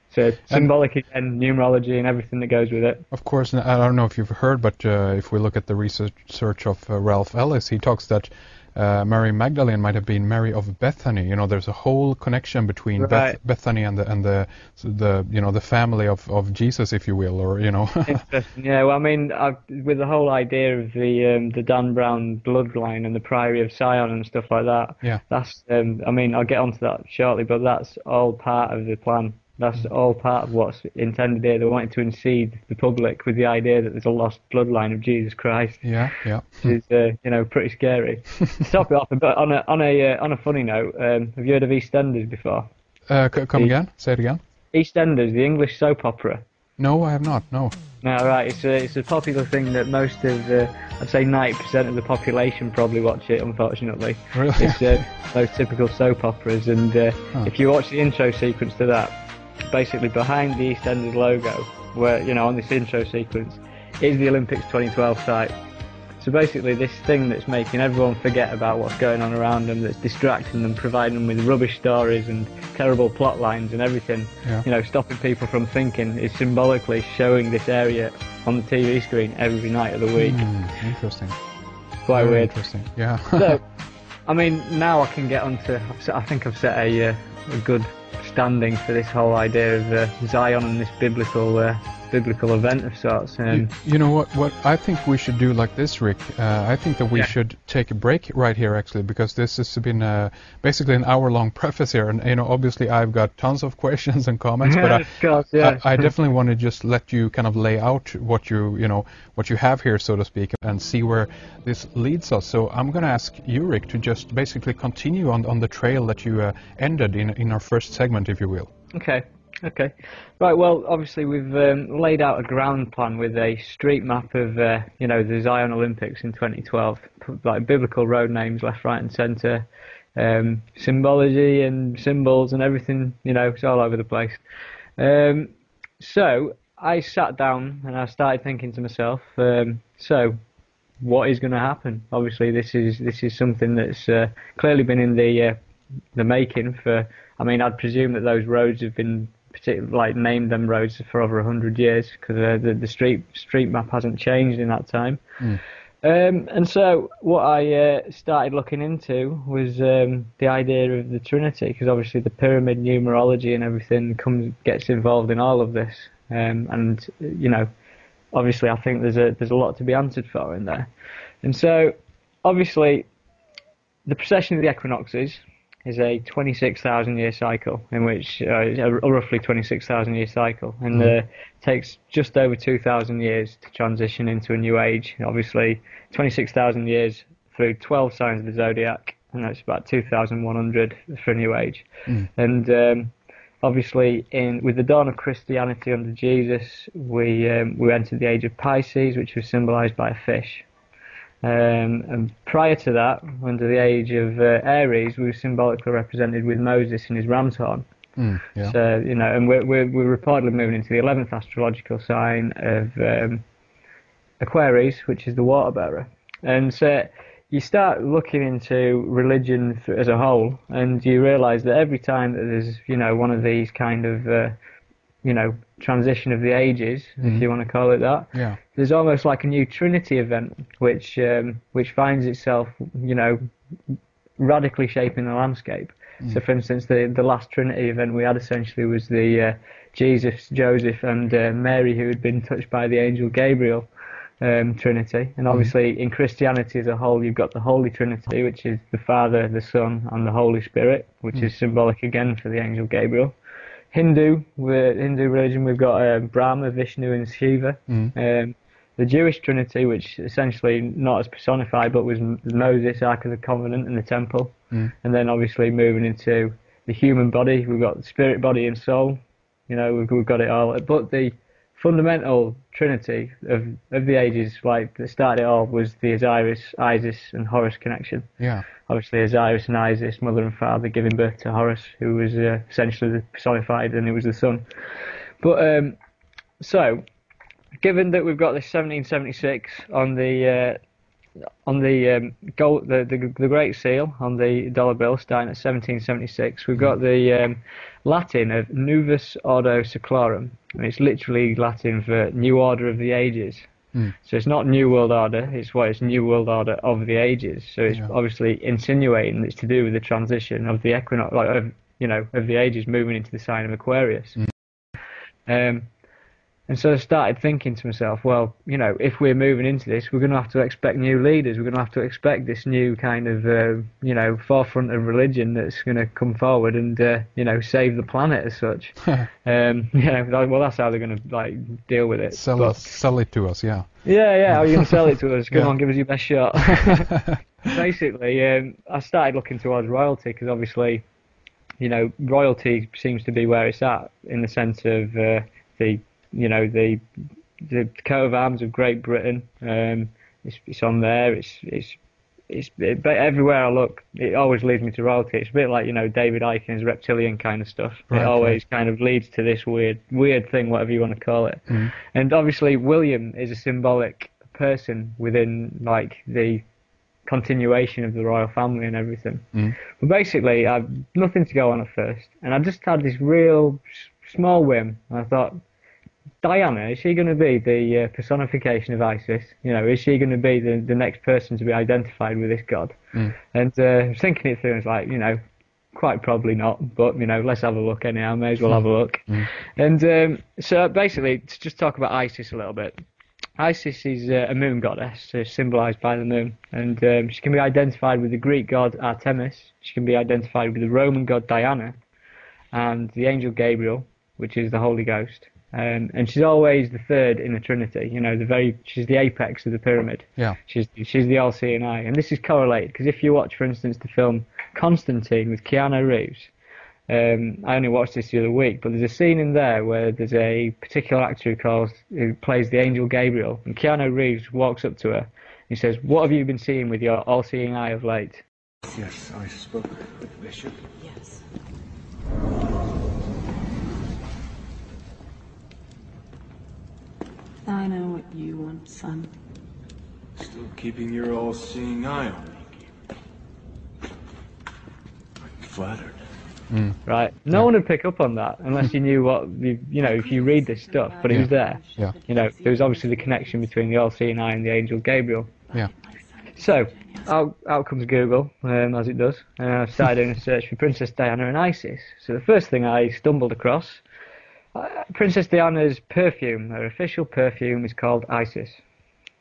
So symbolic again, numerology and everything that goes with it. Of course, and I don't know if you've heard, but if we look at the research of Ralph Ellis, he talks that Mary Magdalene might have been Mary of Bethany. You know, there's a whole connection between Bethany and the family of Jesus, if you will, or you know. Interesting. Yeah. Well, I mean, with the whole idea of the Dan Brown bloodline and the Priory of Sion and stuff like that. Yeah. That's. I mean, I'll get onto that shortly, but that's all part of the plan. That's all part of what's intended here. They wanted to unseat the public with the idea that there's a lost bloodline of Jesus Christ. Yeah, yeah. Which is, pretty scary. To top it off, but on a funny note, have you heard of EastEnders before? Come again? Say it again. EastEnders, the English soap opera. No, I have not. No. No, right. It's a popular thing that most of I'd say 90% of the population probably watch it. Unfortunately, really? It's those typical soap operas, and if you watch the intro sequence to that, basically behind the EastEnders logo, where on this intro sequence, is the Olympics 2012 site. So basically, this thing that's making everyone forget about what's going on around them, that's distracting them, providing them with rubbish stories and terrible plot lines and everything, stopping people from thinking, is symbolically showing this area on the TV screen every night of the week. Interesting. Quite Very weird. Interesting. Yeah. So, I mean, now I can get onto. I think I've set a good standing for this whole idea of Zion and this biblical event of sorts. You know what I think we should do like this, Rick? I think that we should take a break right here, actually, because this has been basically an hour-long preface here, and obviously I've got tons of questions and comments, but I definitely want to just let you kind of lay out what you have here, so to speak, and see where this leads us. So I'm going to ask you, Rick, to just basically continue on the trail that you ended in our first segment, if you will. Okay. Right, well, obviously we've laid out a ground plan with a street map of, the Zion Olympics in 2012, like biblical road names left, right and centre, symbology and symbols and everything, it's all over the place. So I sat down and I started thinking to myself, so what is going to happen? Obviously this is something that's clearly been in the making for, I mean, I'd presume that those roads have been named them roads for over 100 years, because the street map hasn't changed in that time. And so what I started looking into was the idea of the Trinity, because obviously the pyramid numerology and everything gets involved in all of this, and obviously I think there's a lot to be answered for in there. And so obviously the precession of the equinoxes is a 26,000 year cycle, in which a roughly 26,000 year cycle, and takes just over 2,000 years to transition into a new age. Obviously 26,000 years through 12 signs of the zodiac, and that's about 2,100 for a new age. And obviously, with the dawn of Christianity under Jesus, we entered the age of Pisces, which was symbolised by a fish. And prior to that, under the age of Aries, we were symbolically represented with Moses and his ram's horn. Yeah. So, you know, and we're reportedly moving into the 11th astrological sign of Aquarius, which is the water bearer. And so you start looking into religion as a whole, and you realise that every time that there's, you know, one of these kind of, you know, transition of the ages, if you want to call it that, Yeah. there's almost like a new Trinity event, which finds itself, you know, radically shaping the landscape. So, for instance, the last Trinity event we had essentially was the Jesus, Joseph, and Mary, who had been touched by the angel Gabriel. Trinity, and obviously in Christianity as a whole you've got the Holy Trinity, which is the Father, the Son and the Holy Spirit, which is symbolic again for the angel Gabriel. Hindu religion, we've got Brahma, Vishnu and Shiva. The Jewish Trinity, which essentially not as personified but was Moses, Ark of the Covenant and the temple. And then obviously moving into the human body, we've got the spirit, body and soul. You know, we've got it all, but the fundamental trinity of the ages, like that started it all, was the Osiris, Isis and Horus connection. Yeah. Obviously Osiris and Isis, mother and father, giving birth to Horus, who was essentially the personified, and it was the sun. But so, given that we've got this 1776 on the gold, the Great Seal on the dollar bill starting at 1776, we've got the Latin of Novus Ordo Seclorum, and it's literally Latin for New Order of the Ages. So it's not New World Order, it's New World Order of the Ages. So it's obviously insinuating it's to do with the transition of the equinox, like of the ages moving into the sign of Aquarius. And so I started thinking to myself, well, you know, if we're moving into this, we're going to have to expect new leaders. We're going to have to expect this new kind of, you know, forefront of religion that's going to come forward and, you know, save the planet as such. Yeah, well, that's how they're going to, like, deal with it. Sell it to us, yeah. Yeah, how are you going to sell it to us? Come on, give us your best shot. Basically, I started looking towards royalty because obviously, you know, royalty seems to be where it's at in the sense of the coat of arms of Great Britain. It's on there. But everywhere I look, it always leads me to royalty. It's a bit like, you know, David Icon's reptilian kind of stuff. It always kind of leads to this weird thing, whatever you want to call it. And obviously, William is a symbolic person within, like, the continuation of the royal family and everything. But basically, I've nothing to go on at first, and I just had this real small whim. I thought, Diana, is she going to be the personification of Isis? You know, is she going to be the next person to be identified with this god? And thinking it through, I was like, you know, quite probably not, but, you know, let's have a look anyhow, may as well have a look. And so basically, to just talk about Isis a little bit. Isis is a moon goddess, symbolised by the moon, and she can be identified with the Greek god Artemis, she can be identified with the Roman god Diana, and the angel Gabriel, which is the Holy Ghost. And she's always the third in the Trinity. You know, she's the apex of the pyramid. Yeah. She's the all-seeing eye, and this is correlated because if you watch, for instance, the film Constantine with Keanu Reeves, I only watched this the other week, but there's a scene in there where there's a particular actor who plays the angel Gabriel, and Keanu Reeves walks up to her and he says, "What have you been seeing with your all-seeing eye of late?" Yes, I spoke with the bishop. Yes. I know what you want, son. Still keeping your all-seeing eye on me. I'm flattered. Right. No one would pick up on that unless you knew if you read this stuff, but it was there. Yeah. You know, there was obviously the connection between the all-seeing eye and the angel Gabriel. Yeah. So, out comes Google, as it does, and I started doing a search for Princess Diana and Isis. So the first thing I stumbled across, Princess Diana's perfume, her official perfume, is called Isis.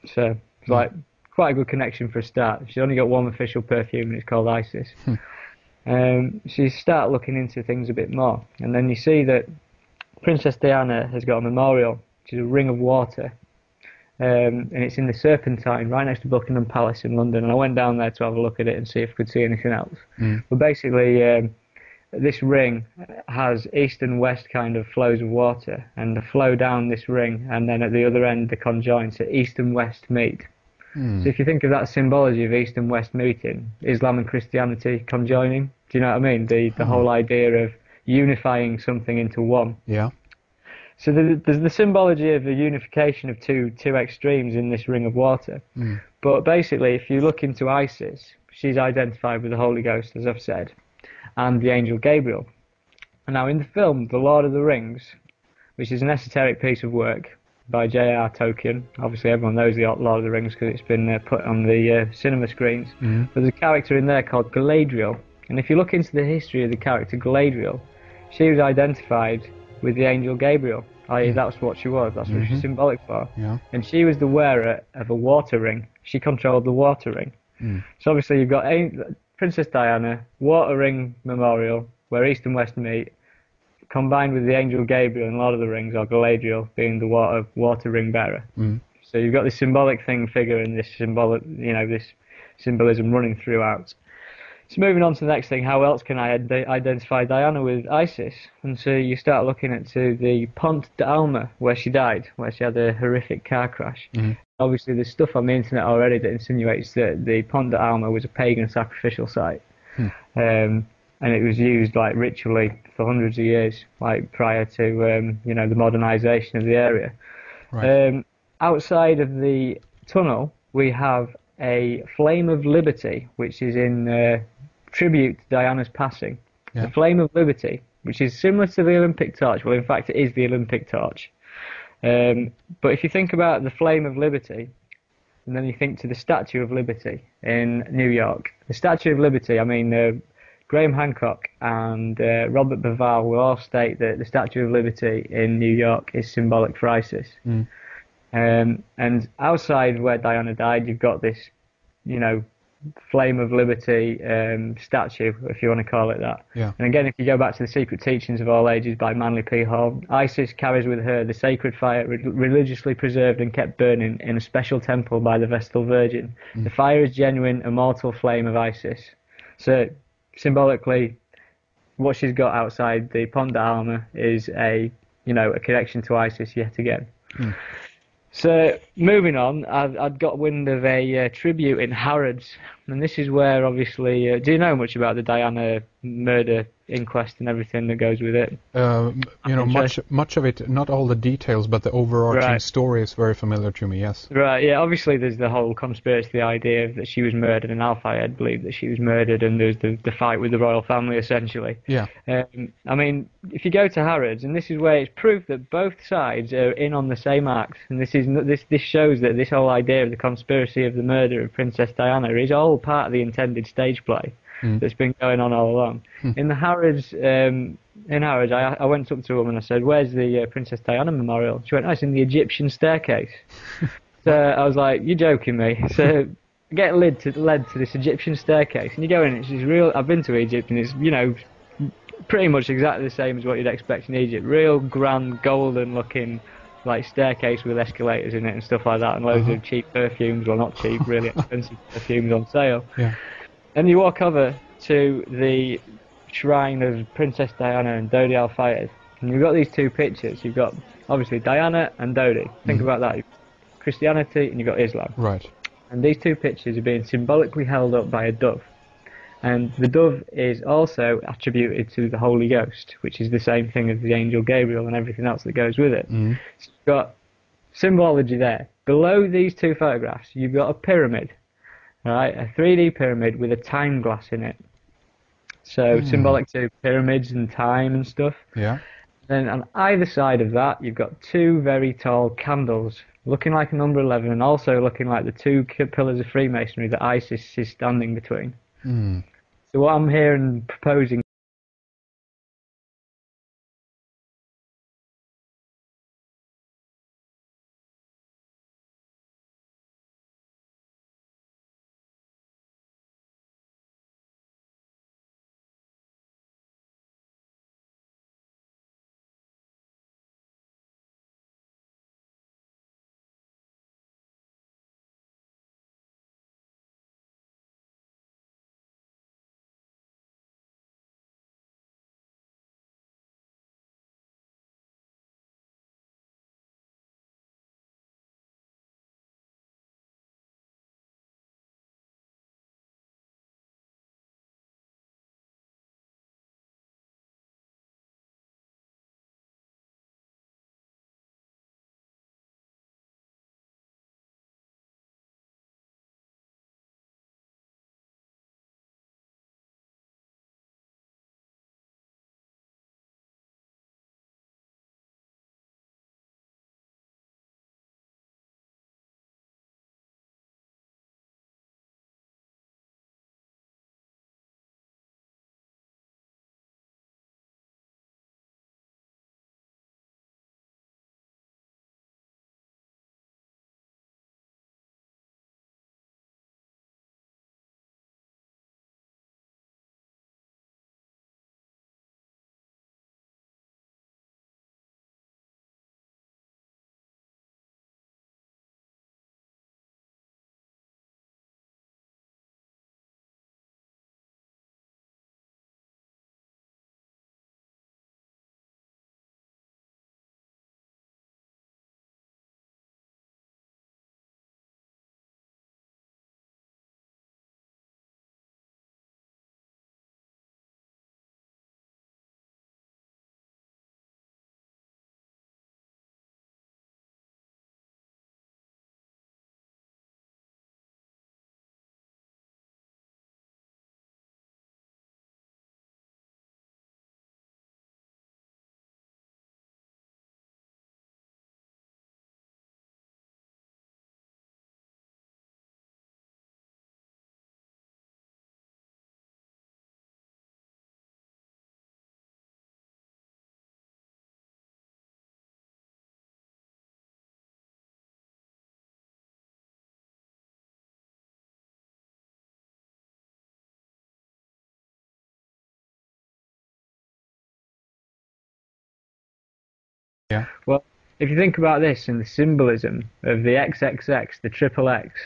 So it's like quite a good connection for a start. She's only got one official perfume and it's called Isis. So you start looking into things a bit more, and then you see that Princess Diana has got a memorial, which is a ring of water, and it's in the Serpentine, right next to Buckingham Palace in London. And I went down there to have a look at it and see if I could see anything else. But basically, this ring has east and west kind of flows of water, and the flow down this ring, and then at the other end they conjoin, so east and west meet. So if you think of that symbology of east and west meeting, Islam and Christianity conjoining, do you know what I mean? The whole idea of unifying something into one. Yeah. So there's the symbology of the unification of two extremes in this ring of water. But basically, if you look into Isis, she's identified with the Holy Ghost, as I've said, and the angel Gabriel. And now in the film, The Lord of the Rings, which is an esoteric piece of work by J.R. Tolkien, obviously everyone knows the Lord of the Rings because it's been put on the cinema screens, but there's a character in there called Galadriel. And if you look into the history of the character Galadriel, she was identified with the angel Gabriel, i.e. that's what she was, that's what she's symbolic for. Yeah. And she was the wearer of a water ring. She controlled the water ring. So obviously you've got Princess Diana, water ring memorial, where east and west meet, combined with the angel Gabriel and Lord of the Rings, or Galadriel being the water ring bearer. So you've got this symbolic figure and this this symbolism running throughout. So moving on to the next thing, how else can I identify Diana with Isis? And so you start looking at the Pont d'Alma, where she died, where she had a horrific car crash. Obviously there's stuff on the internet already that insinuates that the Pont d'Alma was a pagan sacrificial site. And it was used like ritually for hundreds of years, like prior to the modernization of the area. Right. Outside of the tunnel, we have a Flame of Liberty, which is in tribute to Diana's passing. Yeah. The Flame of Liberty, which is similar to the Olympic torch. Well, in fact, it is the Olympic torch. But if you think about the Flame of Liberty, and then you think to the Statue of Liberty in New York. The Statue of Liberty, I mean, Graham Hancock and Robert Bauval will all state that the Statue of Liberty in New York is symbolic for ISIS. And outside where Diana died, you've got this, Flame of Liberty statue, if you want to call it that. Yeah. And again, if you go back to the Secret Teachings of All Ages by Manly P. Hall, Isis carries with her the sacred fire religiously preserved and kept burning in a special temple by the Vestal Virgin. The fire is genuine, immortal flame of Isis. So, symbolically, what she's got outside the Pont d'Alma is a connection to Isis yet again. So, moving on, I'd got wind of a tribute in Harrods, and this is where, obviously, do you know much about the Diana murder inquest and everything that goes with it? Much of it, not all the details, but the overarching story is very familiar to me, yes. Right, yeah, obviously there's the whole conspiracy, the idea that she was murdered, and Al-Fayed believed that she was murdered, and there's the fight with the royal family, essentially. Yeah. I mean, if you go to Harrods, and this is where it's proof that both sides are in on the same act, and this shows that this whole idea of the conspiracy of the murder of Princess Diana is all part of the intended stage play that's been going on all along. In the Harrods, I went up to a woman and I said, "Where's the Princess Diana memorial?" She went, "Oh, it's in the Egyptian staircase." So I was like, "You're joking me." So I get led to this Egyptian staircase, and you go in, it's real. I've been to Egypt, and it's pretty much exactly the same as what you'd expect in Egypt. Real grand, golden-looking like staircase with escalators in it and stuff like that, and loads of cheap perfumes, well, not cheap, really expensive perfumes on sale. Yeah. And you walk over to the shrine of Princess Diana and Dodi Al-Fayed, and you've got these two pictures. You've got obviously Diana and Dodi. Think about that. Christianity and you've got Islam. Right. And these two pictures are being symbolically held up by a dove. And the dove is also attributed to the Holy Ghost, which is the same thing as the angel Gabriel and everything else that goes with it. So you've got symbology there. Below these two photographs, you've got a pyramid, right? A 3D pyramid with a time glass in it. So symbolic to pyramids and time and stuff. Yeah. Then on either side of that, you've got two very tall candles, looking like a number 11 and also looking like the two pillars of Freemasonry that ISIS is standing between. So what I'm here and proposing Yeah. Well, if you think about this and the symbolism of the XXX, the triple X,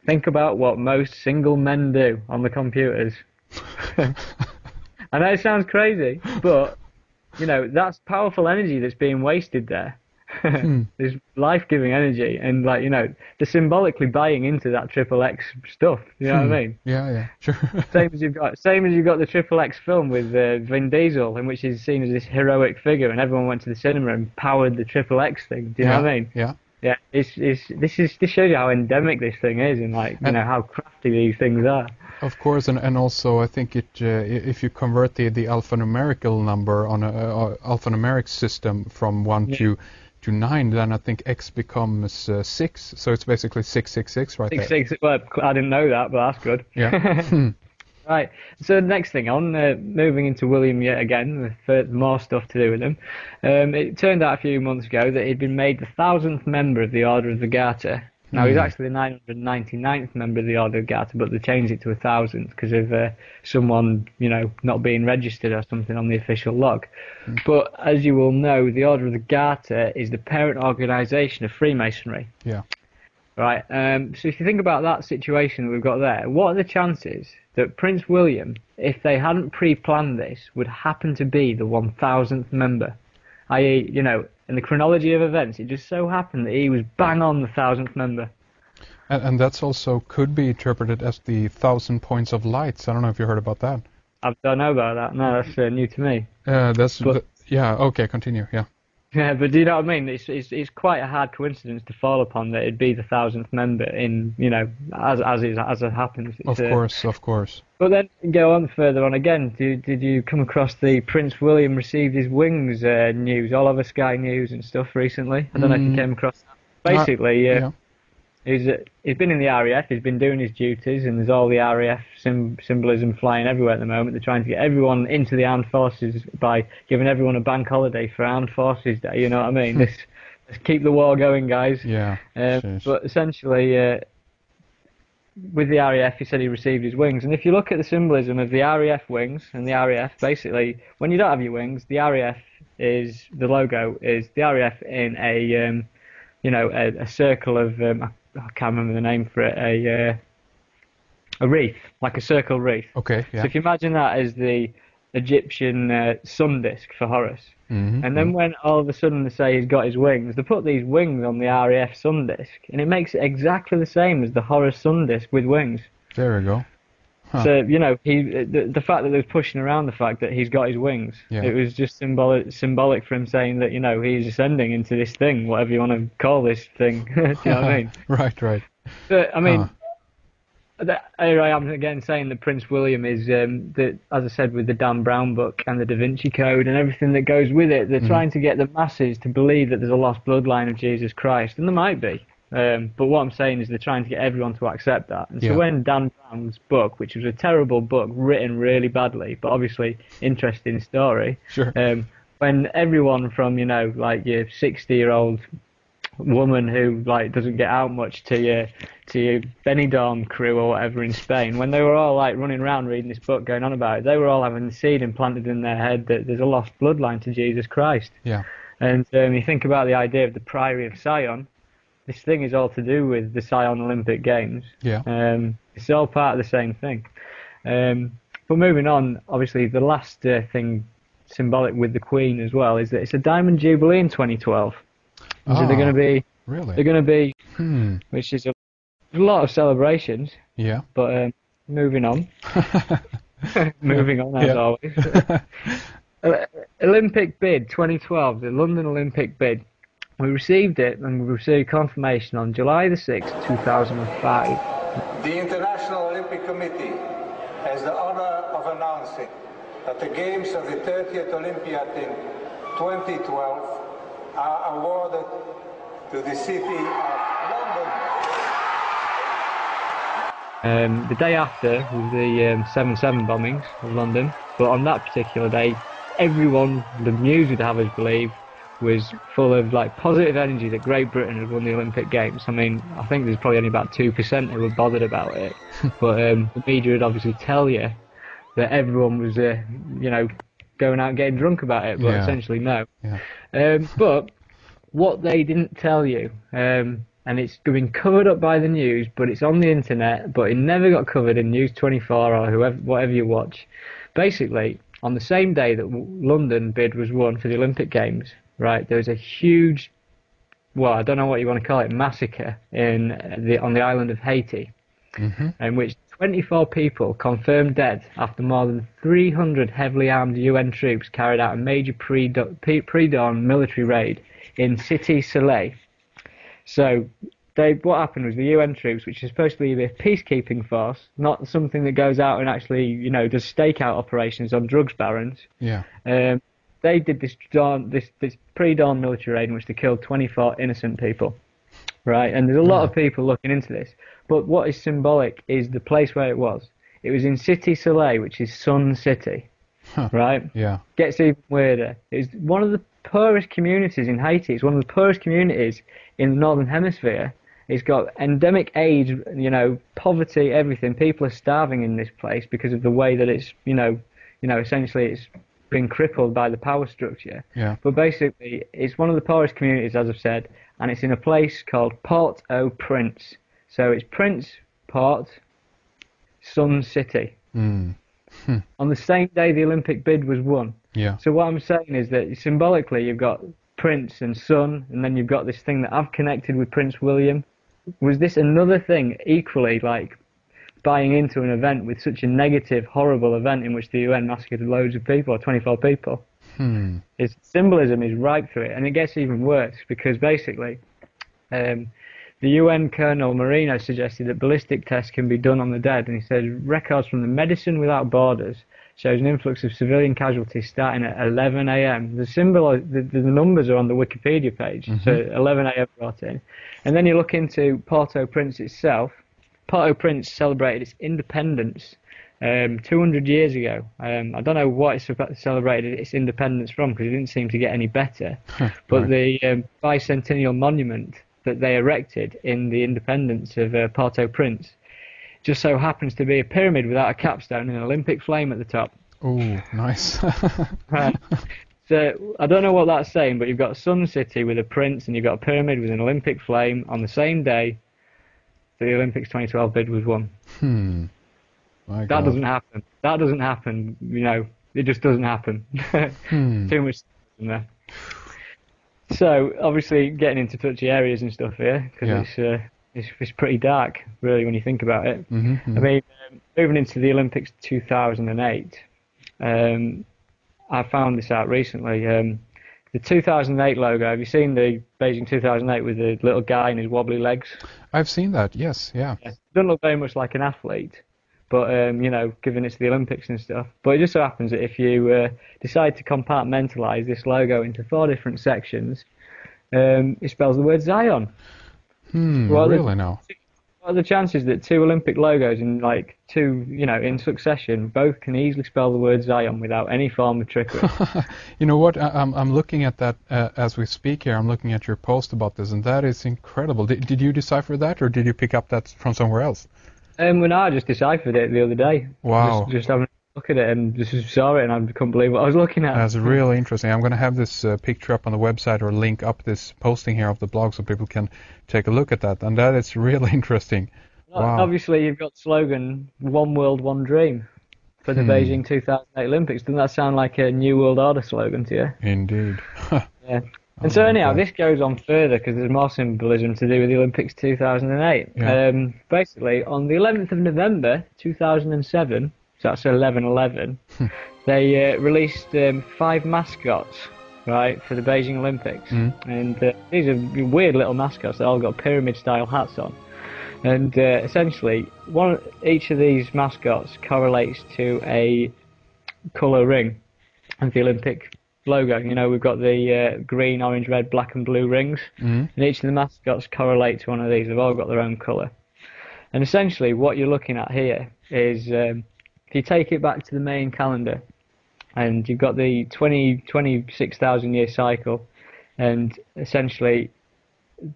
think about what most single men do on the computers. I know it sounds crazy, but you know that's powerful energy that's being wasted there. There's life-giving energy, and like you know, they're symbolically buying into that triple X stuff. You know what I mean? Yeah, sure. Same as you've got the Triple X film with Vin Diesel, in which he's seen as this heroic figure, and everyone went to the cinema and powered the Triple X thing. Do you know what I mean? Yeah. Yeah. This shows you how endemic this thing is, and like you know how crafty these things are. Of course, and also I think if you convert the alphanumerical number on a alphanumeric system from 1 to 9, then I think X becomes 6. So it's basically 666 right there. 6. Well, I didn't know that, but that's good. Yeah. Right. So next thing on, moving into William yet again, with more stuff to do with him. It turned out a few months ago that he'd been made the 1,000th member of the Order of the Garter. Now he's actually the 999th member of the Order of the Garter, but they changed it to 1,000 because of someone, you know, not being registered or something on the official log. But as you will know, the Order of the Garter is the parent organisation of Freemasonry. Yeah. Right. So if you think about that situation that we've got there, what are the chances that Prince William, if they hadn't pre-planned this, would happen to be the 1,000th member? I.e., you know, in the chronology of events, it just so happened that he was bang on the 1,000th member. And that's also could be interpreted as the 1,000 points of lights. I don't know if you heard about that. I don't know about that. No, that's new to me. Yeah. Okay, continue. Yeah. Yeah, but do you know what I mean? It's quite a hard coincidence to fall upon that it'd be the 1,000th member in, you know, as it happens. Of course. But then go on further on again. Did you come across the Prince William received his wings news, all over Sky News and stuff recently? I don't know if you came across that. Basically, he's been in the RAF, he's been doing his duties, and there's all the RAF symbolism flying everywhere at the moment. They're trying to get everyone into the armed forces by giving everyone a bank holiday for Armed Forces Day, you know what I mean? Let's keep the war going, guys. Yeah. But essentially, with the RAF, he said he received his wings. And if you look at the symbolism of the RAF wings and the RAF, basically, when you don't have your wings, the RAF is, the logo is the RAF in a, you know, a circle of, I can't remember the name for it, a wreath, like a circle wreath. Okay, yeah. So if you imagine that as the Egyptian sun disk for Horus, and then when all of a sudden they say he's got his wings, they put these wings on the RAF sun disk, and it makes it exactly the same as the Horus sun disk with wings. There we go. Huh. So, you know, the fact that they was pushing around the fact that he's got his wings, it was just symbolic for him saying that, you know, he's ascending into this thing, whatever you want to call this thing. Do you know what I mean? Right. But, I mean, here I am again saying that Prince William is, as I said, with the Dan Brown book and the Da Vinci Code and everything that goes with it, they're trying to get the masses to believe that there's a lost bloodline of Jesus Christ, and there might be. But what I'm saying is they're trying to get everyone to accept that. And so when Dan Brown's book, which was a terrible book, written really badly, but obviously interesting story, when everyone from, you know, like your 60-year-old woman who like doesn't get out much to your Benidorm crew or whatever in Spain, when they were all like running around reading this book going on about it, they were all having the seed implanted in their head that there's a lost bloodline to Jesus Christ. Yeah. And you think about the idea of the Priory of Sion. This thing is all to do with the Sion Olympic Games. Yeah. It's all part of the same thing. But moving on, obviously the last thing symbolic with the Queen as well is that it's a Diamond Jubilee in 2012. So they're going to be, really? They're going to be, which is a lot of celebrations. Yeah. But moving on, moving on as always. Olympic bid 2012, the London Olympic bid. We received it, and we received confirmation on July the 6th, 2005. The International Olympic Committee has the honor of announcing that the Games of the 30th Olympiad in 2012 are awarded to the city of London. The day after was the 7/7 bombings of London, but on that particular day, everyone, the news would have us believe, was full of like positive energy that Great Britain had won the Olympic Games. I mean, I think there's probably only about 2% who were bothered about it, but the media would obviously tell you that everyone was, you know, going out and getting drunk about it, but essentially no. Yeah. But what they didn't tell you, and it's been covered up by the news, but it's on the internet, but it never got covered in News 24 or whoever, whatever you watch. Basically, on the same day that London bid was won for the Olympic Games, right, there was a huge, well, I don't know what you want to call it, massacre on the island of Haiti, in which 24 people confirmed dead after more than 300 heavily armed UN troops carried out a major pre-dawn military raid in Cité Soleil. So what happened was the UN troops, which is supposed to be a peacekeeping force, not something that goes out and actually, you know, does stakeout operations on drugs barons. Yeah. They did this pre-dawn military raid in which they killed 24 innocent people, right? And there's a lot of people looking into this. But what is symbolic is the place where it was. It was in Cité Soleil, which is Sun City, right? Yeah. Gets even weirder. It's one of the poorest communities in Haiti. It's one of the poorest communities in the Northern Hemisphere. It's got endemic AIDS, you know, poverty, everything. People are starving in this place because of the way that it's, essentially it's been crippled by the power structure. Yeah. But basically, it's one of the poorest communities, as I've said, and it's in a place called Port-au-Prince. So it's Prince, Port, Sun City. On the same day the Olympic bid was won. Yeah. So what I'm saying is that symbolically you've got Prince and Sun, and then you've got this thing that I've connected with Prince William. Was this another thing equally like buying into an event with such a negative, horrible event in which the UN massacred loads of people, or 24 people? Its symbolism is right through it, and it gets even worse because basically the UN Colonel Marino suggested that ballistic tests can be done on the dead, and he said records from the Medicine Without Borders shows an influx of civilian casualties starting at 11 a.m. The numbers are on the Wikipedia page, so 11 a.m. brought in. And then you look into Port-au-Prince itself. Port-au-Prince celebrated its independence 200 years ago. I don't know what it celebrated its independence from because it didn't seem to get any better. But the bicentennial monument that they erected in the independence of Port-au-Prince just so happens to be a pyramid without a capstone and an Olympic flame at the top. Oh, nice. Right. So I don't know what that's saying, but you've got Sun City with a prince and you've got a pyramid with an Olympic flame on the same day the Olympics 2012 bid was won. My that God. doesn't happen. That doesn't happen. You know, it just doesn't happen. Too much in there. So obviously getting into touchy areas and stuff here because it's pretty dark, really, when you think about it. I mean, moving into the Olympics 2008, I found this out recently. The 2008 logo, have you seen the Beijing 2008 with the little guy and his wobbly legs? I've seen that, yes, yeah. Doesn't look very much like an athlete, but, given it's the Olympics and stuff. But it just so happens that if you decide to compartmentalise this logo into 4 different sections, it spells the word Zion. Really now? What are the chances that 2 Olympic logos in succession, both can easily spell the word Zion without any form of trickery? You know what? I'm looking at that as we speak here. I'm looking at your post about this, and that is incredible. Did you decipher that, or did you pick up that from somewhere else? I just deciphered it the other day. Wow. Just having a look at it and just saw it, and I couldn't believe what I was looking at. That's really interesting. I'm going to have this picture up on the website or link up this posting here of the blog so people can take a look at that. And that is really interesting. Wow. Obviously, you've got the slogan, One World, One Dream, for the Beijing 2008 Olympics. Doesn't that sound like a New World Order slogan to you? Indeed. Yeah. And so anyhow, this goes on further because there's more symbolism to do with the Olympics 2008. Yeah. Basically, on the 11th of November 2007, so that's 11/11, they released 5 mascots, right, for the Beijing Olympics. And these are weird little mascots that all got pyramid-style hats on. And essentially, each of these mascots correlates to a colour ring of the Olympic logo. You know, we've got the green, orange, red, black and blue rings, and each of the mascots correlate to one of these. They've all got their own colour. And essentially what you're looking at here is, if you take it back to the main calendar, and you've got the 26,000 year cycle, and essentially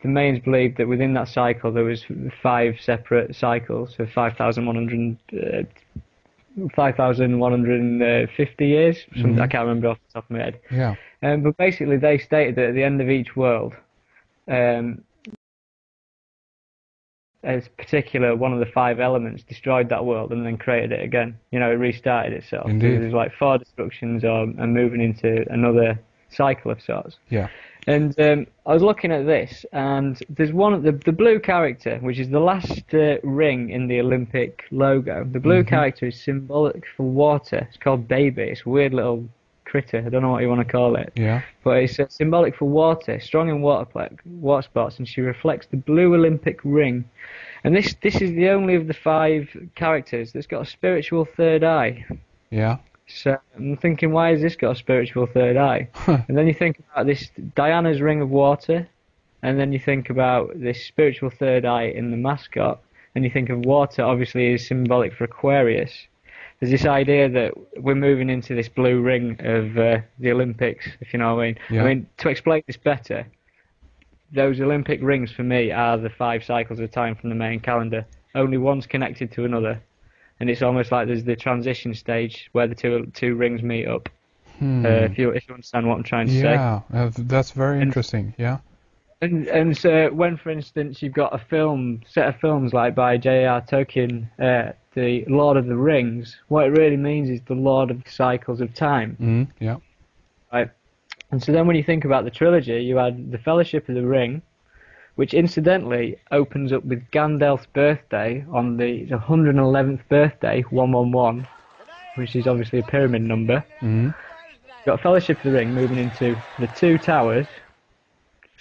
the Mayans believed that within that cycle there was 5 separate cycles of 5,100 5,150 years. I can't remember off the top of my head. Yeah. But basically, they stated that at the end of each world, a particular one of the 5 elements destroyed that world and then created it again. You know, it restarted itself. Indeed. So there's like 4 destructions and moving into another cycle of sorts. Yeah. And I was looking at this, and there's one of the blue character, which is the last ring in the Olympic logo. The blue character is symbolic for water. It's called Baby. It's a weird little critter. I don't know what you want to call it. Yeah. But it's symbolic for water, strong in water spots, and she reflects the blue Olympic ring. And this is the only of the 5 characters that's got a spiritual third eye. Yeah. So I'm thinking, why has this got a spiritual third eye? And then you think about this Diana's ring of water, and then you think about this spiritual third eye in the mascot, and you think of water obviously is symbolic for Aquarius. There's this idea that we're moving into this blue ring of the Olympics, if you know what I mean. Yeah. I mean, to explain this better, those Olympic rings for me are the 5 cycles of time from the main calendar. Only one's connected to another. And it's almost like there's the transition stage where the two rings meet up. If you understand what I'm trying to say. Yeah, that's very interesting. Yeah. And so when, for instance, you've got a set of films like by J.R. Tolkien, the Lord of the Rings, what it really means is the Lord of the Cycles of Time. Yeah. Right. And so then when you think about the trilogy, you had the Fellowship of the Ring, which incidentally opens up with Gandalf's birthday on the 111th birthday, 111, which is obviously a pyramid number. You've got Fellowship of the Ring moving into the 2 towers.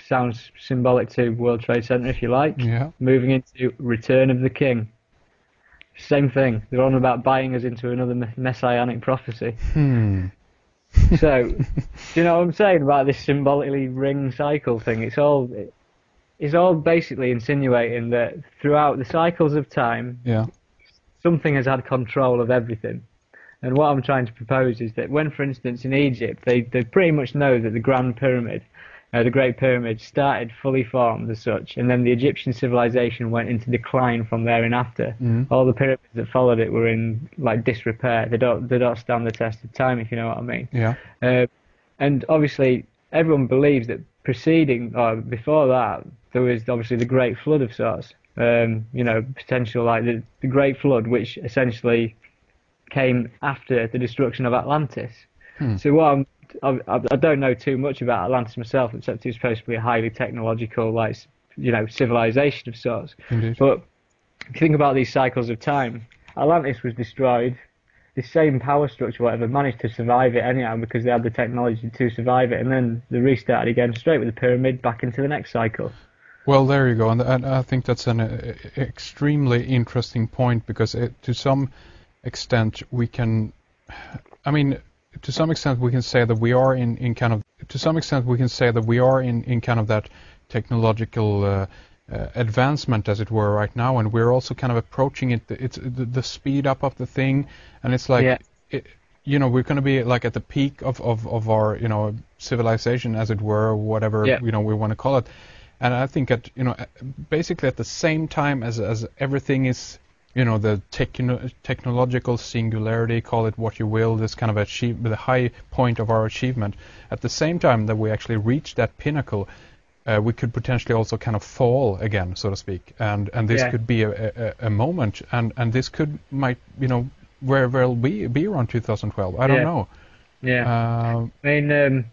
Sounds symbolic to World Trade Center, if you like. Yeah. Moving into Return of the King. Same thing. They're on about buying us into another messianic prophecy. So, do you know what I'm saying about this symbolically ring cycle thing? It's all basically insinuating that throughout the cycles of time, something has had control of everything. And what I'm trying to propose is that when, for instance, in Egypt, they pretty much know that the Grand Pyramid, the Great Pyramid, started fully formed as such, and then the Egyptian civilization went into decline from there and after. All the pyramids that followed it were in like disrepair. They don't stand the test of time, if you know what I mean. Yeah. And obviously, everyone believes that preceding or before that, there was obviously the Great Flood of sorts. You know, potential like the Great Flood, which essentially came after the destruction of Atlantis. So what I don't know too much about Atlantis myself, except it's supposed to be a highly technological, like, you know, civilization of sorts. Indeed. But if you think about these cycles of time, Atlantis was destroyed. The same power structure, whatever, managed to survive it anyhow because they had the technology to survive it, and then they restarted again straight with the pyramid back into the next cycle. Well, there you go, and I think that's an extremely interesting point because to some extent we can, I mean, to some extent we can say that we are in kind of, to some extent we can say that we are in kind of that technological advancement, as it were, right now, and we're also kind of approaching it. It's the speed up of the thing, and it's like, you know, we're going to be like at the peak of our, you know, civilization, as it were, or whatever you know we want to call it. And I think at, you know, basically at the same time as everything is, you know, the technological singularity, call it what you will, this kind of the high point of our achievement. At the same time that we actually reach that pinnacle, we could potentially also kind of fall again, so to speak. And this could be a moment, and this might, you know, where we'll be around 2012. I don't know. Yeah. I mean,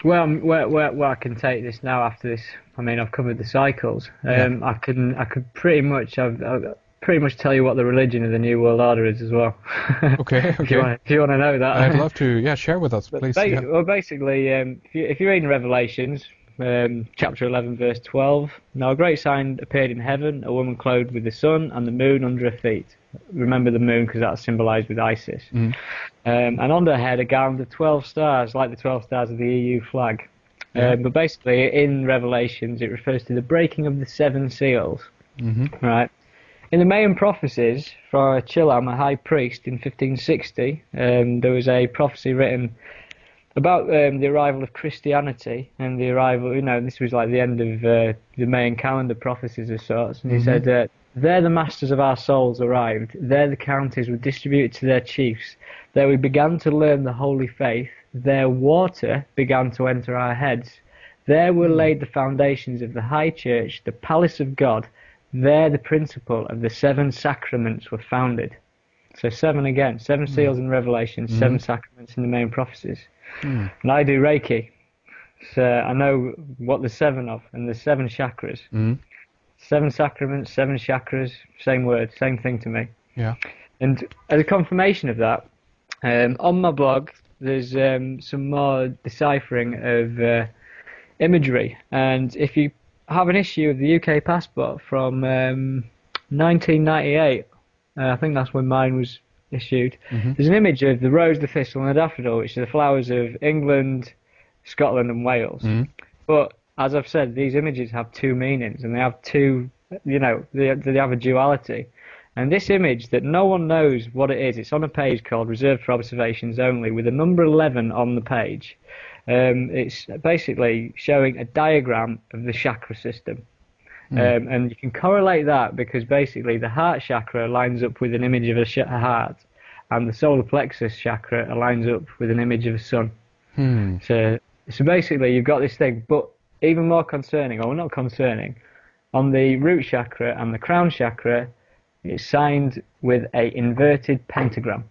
where I can take this now after this. I mean, I've covered the cycles. I could pretty much tell you what the religion of the New World Order is as well. Okay. If you want to know that, I'd love to. Yeah, share with us, please. Well, basically, if you're reading Revelations, chapter 11, verse 12. Now a great sign appeared in heaven: a woman clothed with the sun and the moon under her feet. Remember the moon because that's symbolised with Isis. And on her head a garland of 12 stars, like the 12 stars of the EU flag. But basically, in Revelations, it refers to the breaking of the 7 seals. Right. In the Mayan prophecies for Chilam, a high priest, in 1560, there was a prophecy written about the arrival of Christianity and the arrival, you know, this was like the end of the Mayan calendar prophecies of sorts, and he said that There the masters of our souls arrived. There the counties were distributed to their chiefs. There we began to learn the holy faith. There water began to enter our heads. There were laid the foundations of the high church, the palace of God. There the principle of the 7 sacraments were founded. So 7 again, 7 seals in Revelation, 7 sacraments in the main prophecies. And I do Reiki, so I know what there's 7 of, and there's 7 chakras. 7 sacraments, 7 chakras, same word, same thing to me. Yeah. And as a confirmation of that, on my blog, there's some more deciphering of imagery. And if you have an issue of the UK passport from 1998, I think that's when mine was issued, there's an image of the rose, the thistle, and the daffodil, which are the flowers of England, Scotland, and Wales. But as I've said, these images have 2 meanings, and they have 2, you know, they have a duality. And this image that no one knows what it is, it's on a page called Reserved for Observations Only, with a number 11 on the page. It's basically showing a diagram of the chakra system. And you can correlate that because basically the heart chakra lines up with an image of a heart, and the solar plexus chakra aligns up with an image of a sun. So basically you've got this thing, but even more concerning, or not concerning, on the root chakra and the crown chakra, it's signed with a inverted pentagram.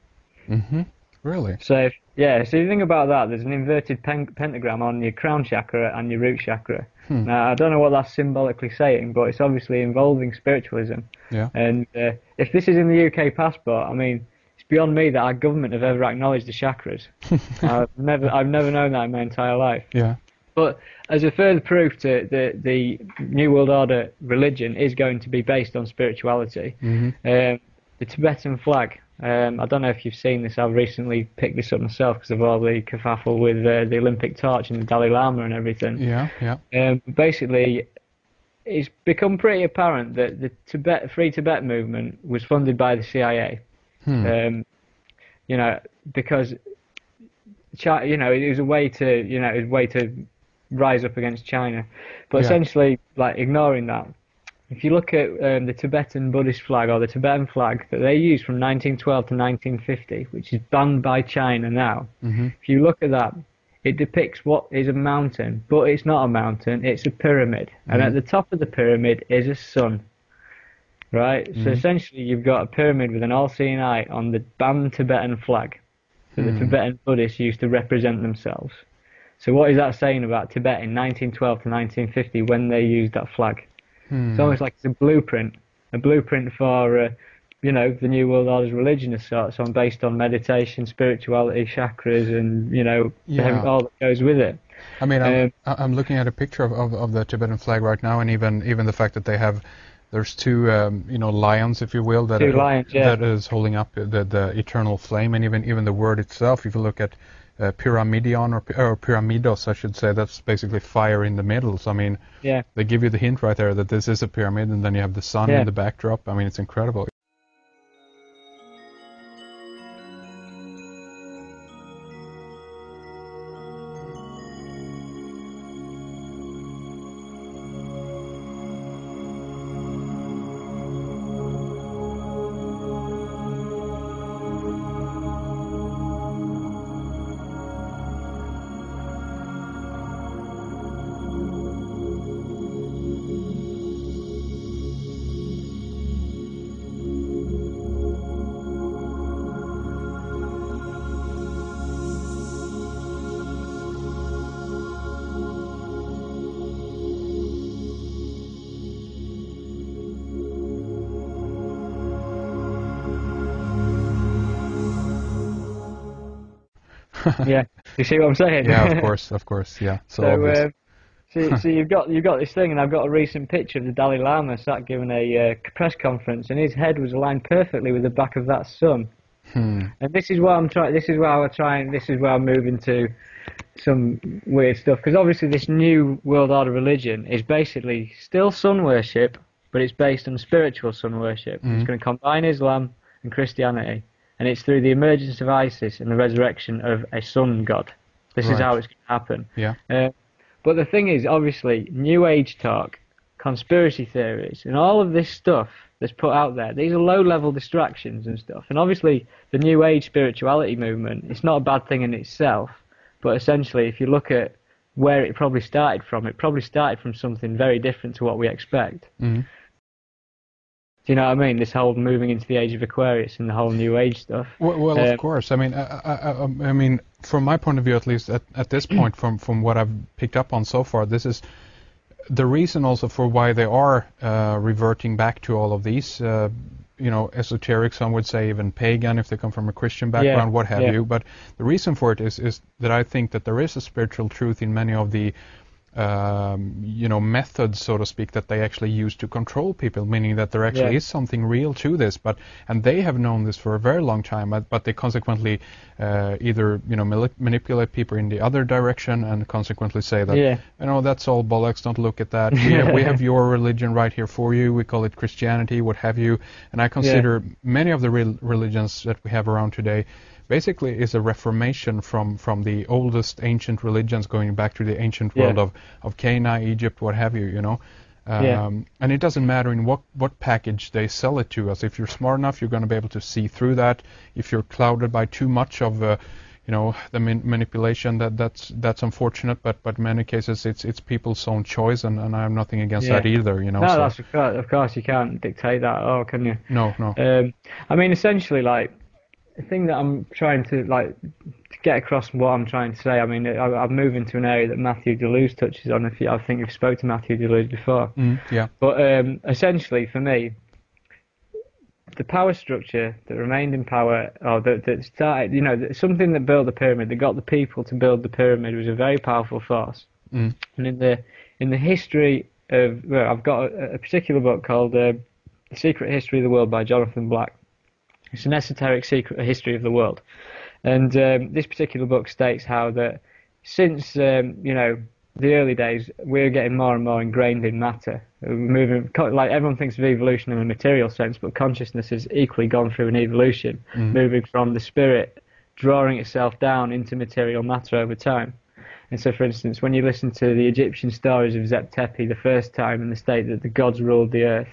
Really? So yeah, so you think about that, there's an inverted pentagram on your crown chakra and your root chakra. Now I don't know what that's symbolically saying, but it's obviously involving spiritualism. Yeah. And if this is in the UK passport, I mean, it's beyond me that our government have ever acknowledged the chakras. I've never known that in my entire life. Yeah. But as a further proof to the New World Order religion is going to be based on spirituality, the Tibetan flag. I don't know if you've seen this. I've recently picked this up myself because of all the kerfuffle with the Olympic torch and the Dalai Lama and everything. Yeah, yeah. Basically, it's become pretty apparent that the Free Tibet movement was funded by the CIA. You know, because you know, it was a way to rise up against China. But essentially, like, ignoring that, if you look at the Tibetan Buddhist flag, or the Tibetan flag that they used from 1912 to 1950, which is banned by China now, if you look at that, it depicts what is a mountain, but it's not a mountain, it's a pyramid. And at the top of the pyramid is a sun. Right? So essentially you've got a pyramid with an all-seeing eye on the banned Tibetan flag that the Tibetan Buddhists used to represent themselves. So what is that saying about Tibet in 1912 to 1950 when they used that flag? It's almost like it's a blueprint for, you know, the New World Order's religion of sorts, based on meditation, spirituality, chakras, and, you know, all that goes with it. I mean, I'm looking at a picture of the Tibetan flag right now, and even the fact that there's 2 you know, lions, if you will, that is holding up the eternal flame, and even the word itself. If you look at pyramidion or pyramidos, I should say, that's basically fire in the middle. So I mean, they give you the hint right there that this is a pyramid, and then you have the sun in the backdrop. I mean, it's incredible. Yeah, you see what I'm saying? Yeah, of course, yeah. So you've got this thing, and I've got a recent picture of the Dalai Lama sat giving a press conference, and his head was aligned perfectly with the back of that sun. And this is where I'm moving to some weird stuff, because obviously this New World Order religion is basically still sun worship, but it's based on spiritual sun worship. It's going to combine Islam and Christianity. And it's through the emergence of Isis and the resurrection of a sun god. This is how it's going to happen. Yeah. But the thing is, obviously, New Age talk conspiracy theories, and all of this stuff that's put out there. These are low-level distractions and stuff. And obviously, the New Age spirituality movement, it's not a bad thing in itself, but essentially, if you look at where it probably started from something very different to what we expect. Mm-hmm. Do you know what I mean? This whole moving into the age of Aquarius and the whole New Age stuff. Well, of course. I mean, from my point of view, at least at this point, from what I've picked up on so far, this is the reason also for why they are reverting back to all of these, esoteric, some would say even pagan if they come from a Christian background, what have you. But the reason for it is that I think that there is a spiritual truth in many of the methods, so to speak, that they actually use to control people, meaning that there actually is something real to this. And they have known this for a very long time, but they consequently either manipulate people in the other direction and consequently say that that's all bollocks. Don't look at that. We have your religion right here for you. We call it Christianity, what have you. And I consider many of the religions that we have around today basically is a reformation from the oldest ancient religions going back to the ancient world of Cana, Egypt, what have you, And it doesn't matter in what package they sell it to us. If you're smart enough, you're going to be able to see through that. If you're clouded by too much of the manipulation, that's unfortunate, but in many cases it's people's own choice, and I have nothing against that either, No, that's of course you can't dictate that, can you? No. I mean, essentially, like, the thing that I'm trying to get across what I'm trying to say, I mean, I'm moving to an area that Matthew Deleuze touches on. I think you've spoke to Matthew Deleuze before. But essentially, for me, the power structure that remained in power, or that started, something that built the pyramid, that got the people to build the pyramid, was a very powerful force. And in the history of, I've got a particular book called The Secret History of the World by Jonathan Black. It's an esoteric secret history of the world. And this particular book states how that since, the early days, we're getting more and more ingrained in matter. We're moving, like everyone thinks of evolution in a material sense, but consciousness has equally gone through an evolution, moving from the spirit, drawing itself down into material matter over time. And so, for instance, when you listen to the Egyptian stories of Zep Tepi the first time, and the state that the gods ruled the earth,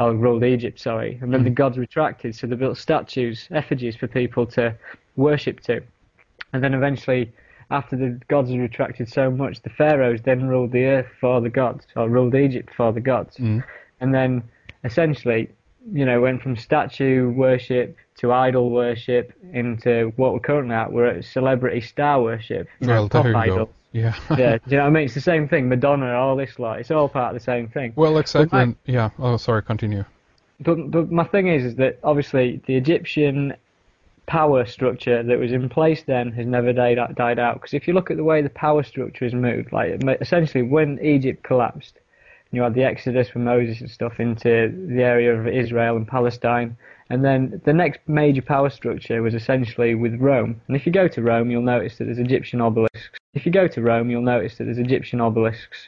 ruled Egypt, and then the gods retracted, so they built statues, effigies for people to worship to. And then eventually, after the gods had retracted so much, the pharaohs then ruled the earth for the gods, or ruled Egypt for the gods. And then, essentially, went from statue worship to idol worship into what we're currently at. We're at celebrity star worship, pop idols. Yeah. Do you know what I mean? It's the same thing. Madonna, all this lot. It's all part of the same thing. Well, exactly. Oh, sorry. Continue. But my thing is that obviously the Egyptian power structure that was in place then has never died out. Because if you look at the way the power structure has moved, like essentially when Egypt collapsed, you had the Exodus with Moses and stuff into the area of Israel and Palestine. And then the next major power structure was essentially with Rome. And if you go to Rome, you'll notice that there's Egyptian obelisks.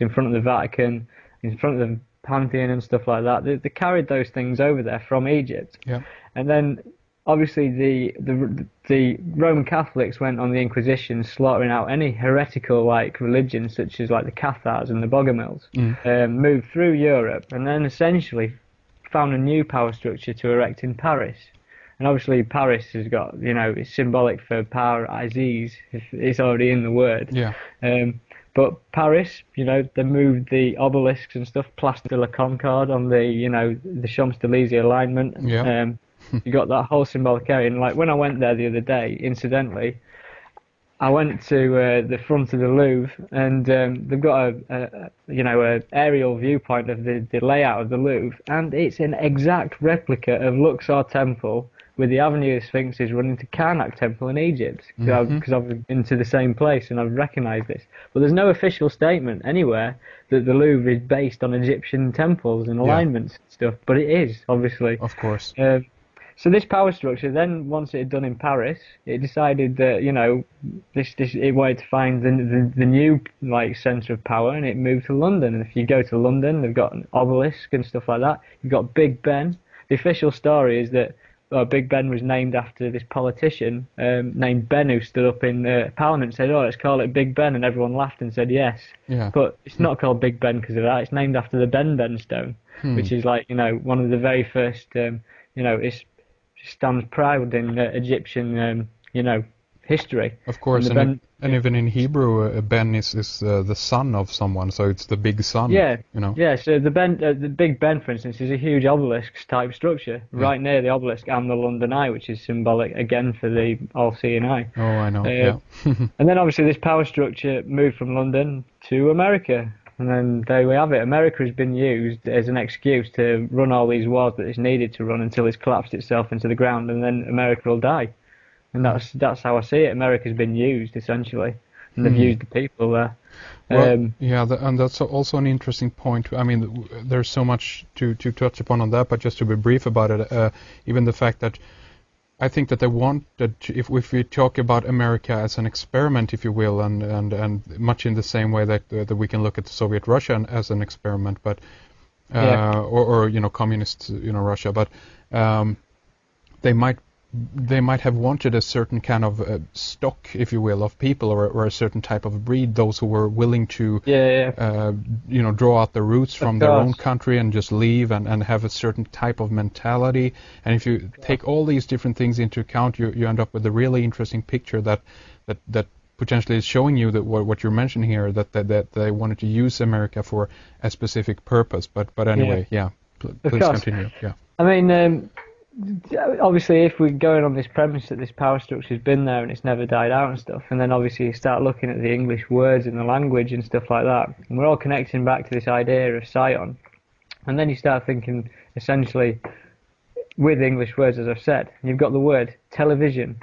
In front of the Vatican, in front of the Pantheon and stuff like that. They carried those things over there from Egypt. And then, obviously, the Roman Catholics went on the Inquisition, slaughtering out any heretical religions such as the Cathars and the Bogomils. Moved through Europe, and then essentially found a new power structure to erect in Paris. And obviously Paris has got, it's symbolic for Paradies, it's already in the word. But Paris, they moved the obelisks and stuff, Place de la Concorde on the Champs-Élysées alignment. You got that whole symbolic area. And when I went there the other day, incidentally, I went to the front of the Louvre, and they've got a aerial viewpoint of the layout of the Louvre, and it's an exact replica of Luxor Temple, with the Avenue of the Sphinxes running to Karnak Temple in Egypt, because I've been to the same place and I've recognised this. But there's no official statement anywhere that the Louvre is based on Egyptian temples and alignments and stuff, but it is, obviously. Of course. So this power structure, then once it had done in Paris, it decided that it wanted to find the new centre of power, and it moved to London. And if you go to London, they've got an obelisk and stuff like that. You've got Big Ben. The official story is that Big Ben was named after this politician named Ben who stood up in Parliament and said, "Oh, let's call it Big Ben," and everyone laughed and said yes. Yeah. But it's not called Big Ben because of that. It's named after the Ben stone, which is like one of the very first. It stands proud in Egyptian history. Of course, and even in Hebrew, Ben is the son of someone, so it's the big son. Yeah, you know. Yeah. So the Big Ben, for instance, is a huge obelisk-type structure. Right near the obelisk and the London Eye, which is symbolic again for the all-seeing eye. Oh, I know. Yeah. And then obviously this power structure moved from London to America, and then there we have it. America has been used as an excuse to run all these wars that it's needed to run until it's collapsed itself into the ground, and then America will die. And that's how I see it. America's been used essentially, and they've used the people there. Well, and that's also an interesting point. I mean, there's so much to touch upon on that, but just to be brief about it, even the fact that I think that they wanted, if we talk about America as an experiment, if you will, and much in the same way that we can look at Soviet Russia as an experiment, but or communist Russia, but they might have wanted a certain kind of stock, if you will, of people, or a certain type of breed, those who were willing to, draw out the roots from their own country and just leave and have a certain type of mentality. And if you take all these different things into account, you end up with a really interesting picture that potentially is showing you that what you're mentioning here, that they wanted to use America for a specific purpose. But anyway, please continue. Yeah. I mean. Obviously, if we're going on this premise that this power structure's been there and it's never died out and stuff, and then obviously you start looking at the English words and the language and stuff like that, and we're all connecting back to this idea of Sion, and then you start thinking essentially with English words, as I've said, you've got the word television,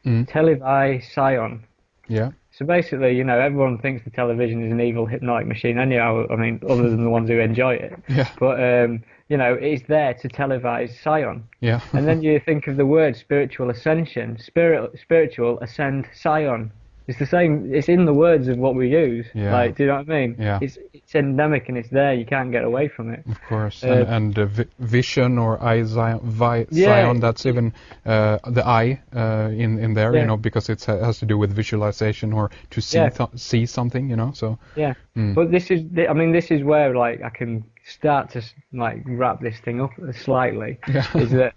televi Sion. Yeah. So basically, everyone thinks the television is an evil hypnotic machine anyhow, I mean, other than the ones who enjoy it. Yeah. But, it's there to televise Sion. Yeah. And then you think of the word spiritual ascension, spiritual ascend Sion. It's the same, it's in the words of what we use. Yeah. Like, do you know what I mean? Yeah. It's endemic and it's there, you can't get away from it. Of course. And vision or Sion, that's even the eye in there, because it has to do with visualization or to see something, so. Yeah. But this is where, like, I can start to, like, wrap this thing up slightly. Yeah. Is that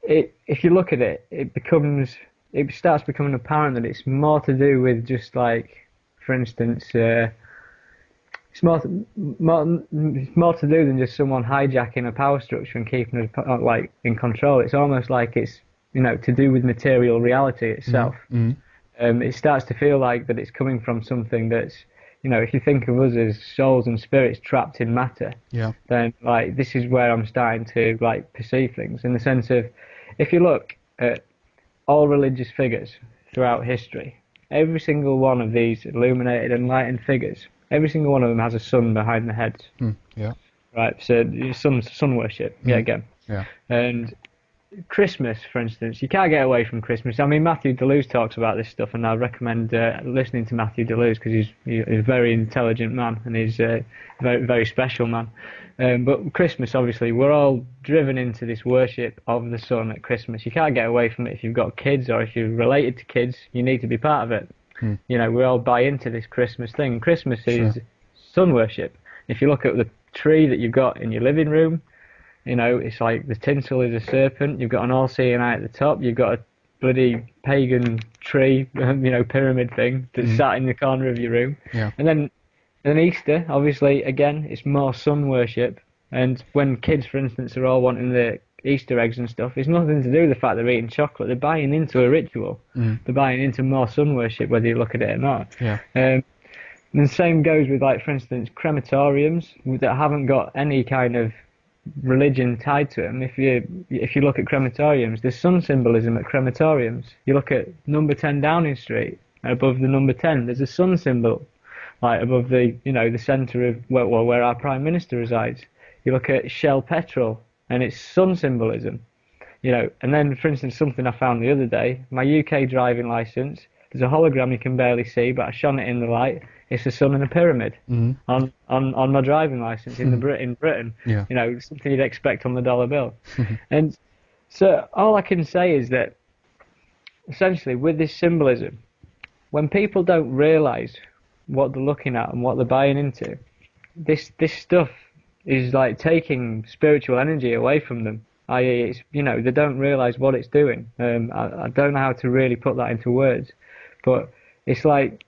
if you look at it, it starts becoming apparent that it's more to do with just, like, for instance, it's more to do than just someone hijacking a power structure and keeping it like in control. It's almost like it's to do with material reality itself. It starts to feel like that it's coming from something that's if you think of us as souls and spirits trapped in matter, then like this is where I'm starting to like perceive things in the sense of if you look at all religious figures throughout history, every single one of these illuminated, enlightened figures, every single one of them has a sun behind their heads. Yeah. Right, so sun worship, again. Yeah. And Christmas, for instance, you can't get away from Christmas. I mean, Matthew Deleuze talks about this stuff, and I recommend listening to Matthew Deleuze because he's a very intelligent man and he's a very, very special man. But Christmas, obviously, we're all driven into this worship of the sun at Christmas. You can't get away from it if you've got kids or if you're related to kids. You need to be part of it. We all buy into this Christmas thing. And Christmas is sun worship. If you look at the tree that you've got in your living room, it's like the tinsel is a serpent. You've got an all-seeing eye at the top. You've got a bloody pagan tree, pyramid thing that's sat in the corner of your room. Yeah. And then Easter, obviously, again, it's more sun worship. And when kids, for instance, are all wanting the Easter eggs and stuff, it's nothing to do with the fact they're eating chocolate. They're buying into a ritual. They're buying into more sun worship, whether you look at it or not. Yeah. And the same goes with, like, for instance, crematoriums that haven't got any kind of religion tied to them. If you look at crematoriums, there's sun symbolism at crematoriums. You look at number 10 Downing Street, above the number 10, there's a sun symbol, like above the the centre of where our Prime Minister resides. You look at Shell Petrol, and it's sun symbolism. And then, for instance, something I found the other day, my UK driving licence, there's a hologram you can barely see, but I shone it in the light. It's a sun and a pyramid on my driving licence in Britain. Yeah. Something you'd expect on the dollar bill. And So all I can say is that essentially with this symbolism, when people don't realise what they're looking at and what they're buying into, this stuff is like taking spiritual energy away from them. I.e., it's, you know, they don't realise what it's doing. I don't know how to really put that into words, but it's like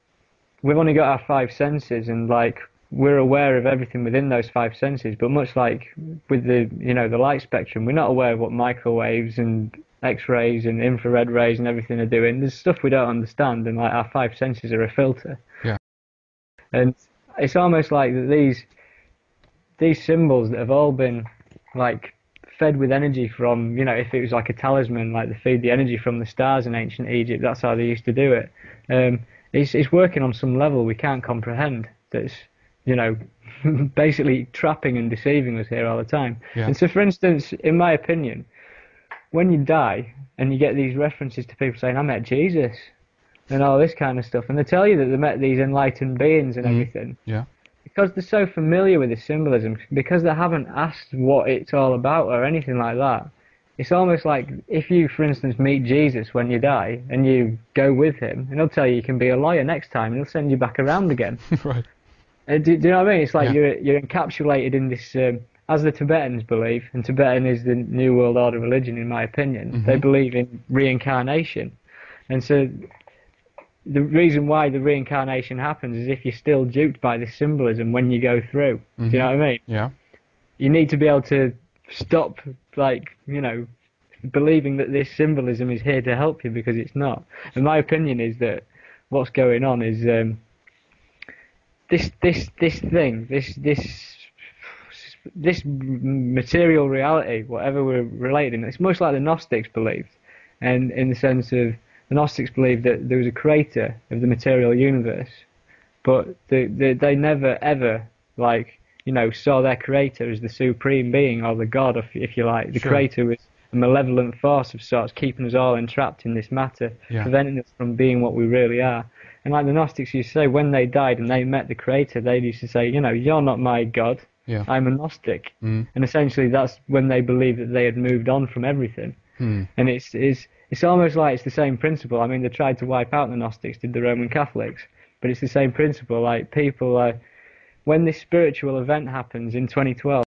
we've only got our five senses, and like we're aware of everything within those five senses. But much like with the, you know, the light spectrum, we're not aware of what microwaves and X-rays and infrared rays and everything are doing. There's stuff we don't understand, and like our five senses are a filter. Yeah. And it's almost like that these symbols that have all been like fed with energy from, you know, if it was like a talisman, like they feed the energy from the stars in ancient Egypt, that's how they used to do it. It's working on some level we can't comprehend. That's, you know, basically trapping and deceiving us here all the time. Yeah. And so, for instance, in my opinion, when you die and you get these references to people saying, I met Jesus and all this kind of stuff, and they tell you that they met these enlightened beings and everything, Yeah. because they're so familiar with this symbolism, because they haven't asked what it's all about or anything like that, it's almost like if you, for instance, meet Jesus when you die and you go with him, and he'll tell you can be a lawyer next time, and he'll send you back around again. Right. Do you know what I mean? It's like Yeah. you're encapsulated in this, as the Tibetans believe, and Tibetan is the New World Order religion, in my opinion. They believe in reincarnation, and so the reason why the reincarnation happens is if you're still duped by this symbolism when you go through. Do you know what I mean? Yeah. You need to be able to stop, like, you know, believing that this symbolism is here to help you, because it's not. And my opinion is that what's going on is this material reality, whatever we're relating, it's much like the Gnostics believed, and in the sense of the Gnostics believed that there was a creator of the material universe, but they never ever, like, you know, saw their creator as the supreme being or the god, if you like. The Sure. creator was a malevolent force of sorts, keeping us all entrapped in this matter, Yeah. preventing us from being what we really are. And like the Gnostics used to say, when they died and they met the creator, they used to say, you know, you're not my god, Yeah. I'm a Gnostic. Mm. And essentially that's when they believed that they had moved on from everything. And it's almost like it's the same principle. I mean, they tried to wipe out the Gnostics, did the Roman Catholics, but it's the same principle. Like, people, when this spiritual event happens in 2012,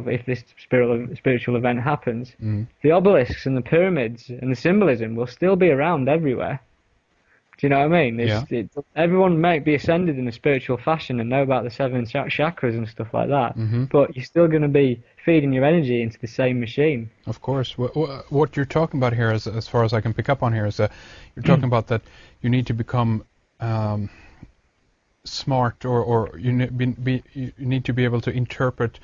if this spiritual event happens, the obelisks and the pyramids and the symbolism will still be around everywhere. Do you know what I mean? Everyone might be ascended in a spiritual fashion and know about the seven chakras and stuff like that, but you're still going to be feeding your energy into the same machine. Of course. What you're talking about here, as far as I can pick up on here, is that you're talking about that you need to become smart, or you need to be able to interpret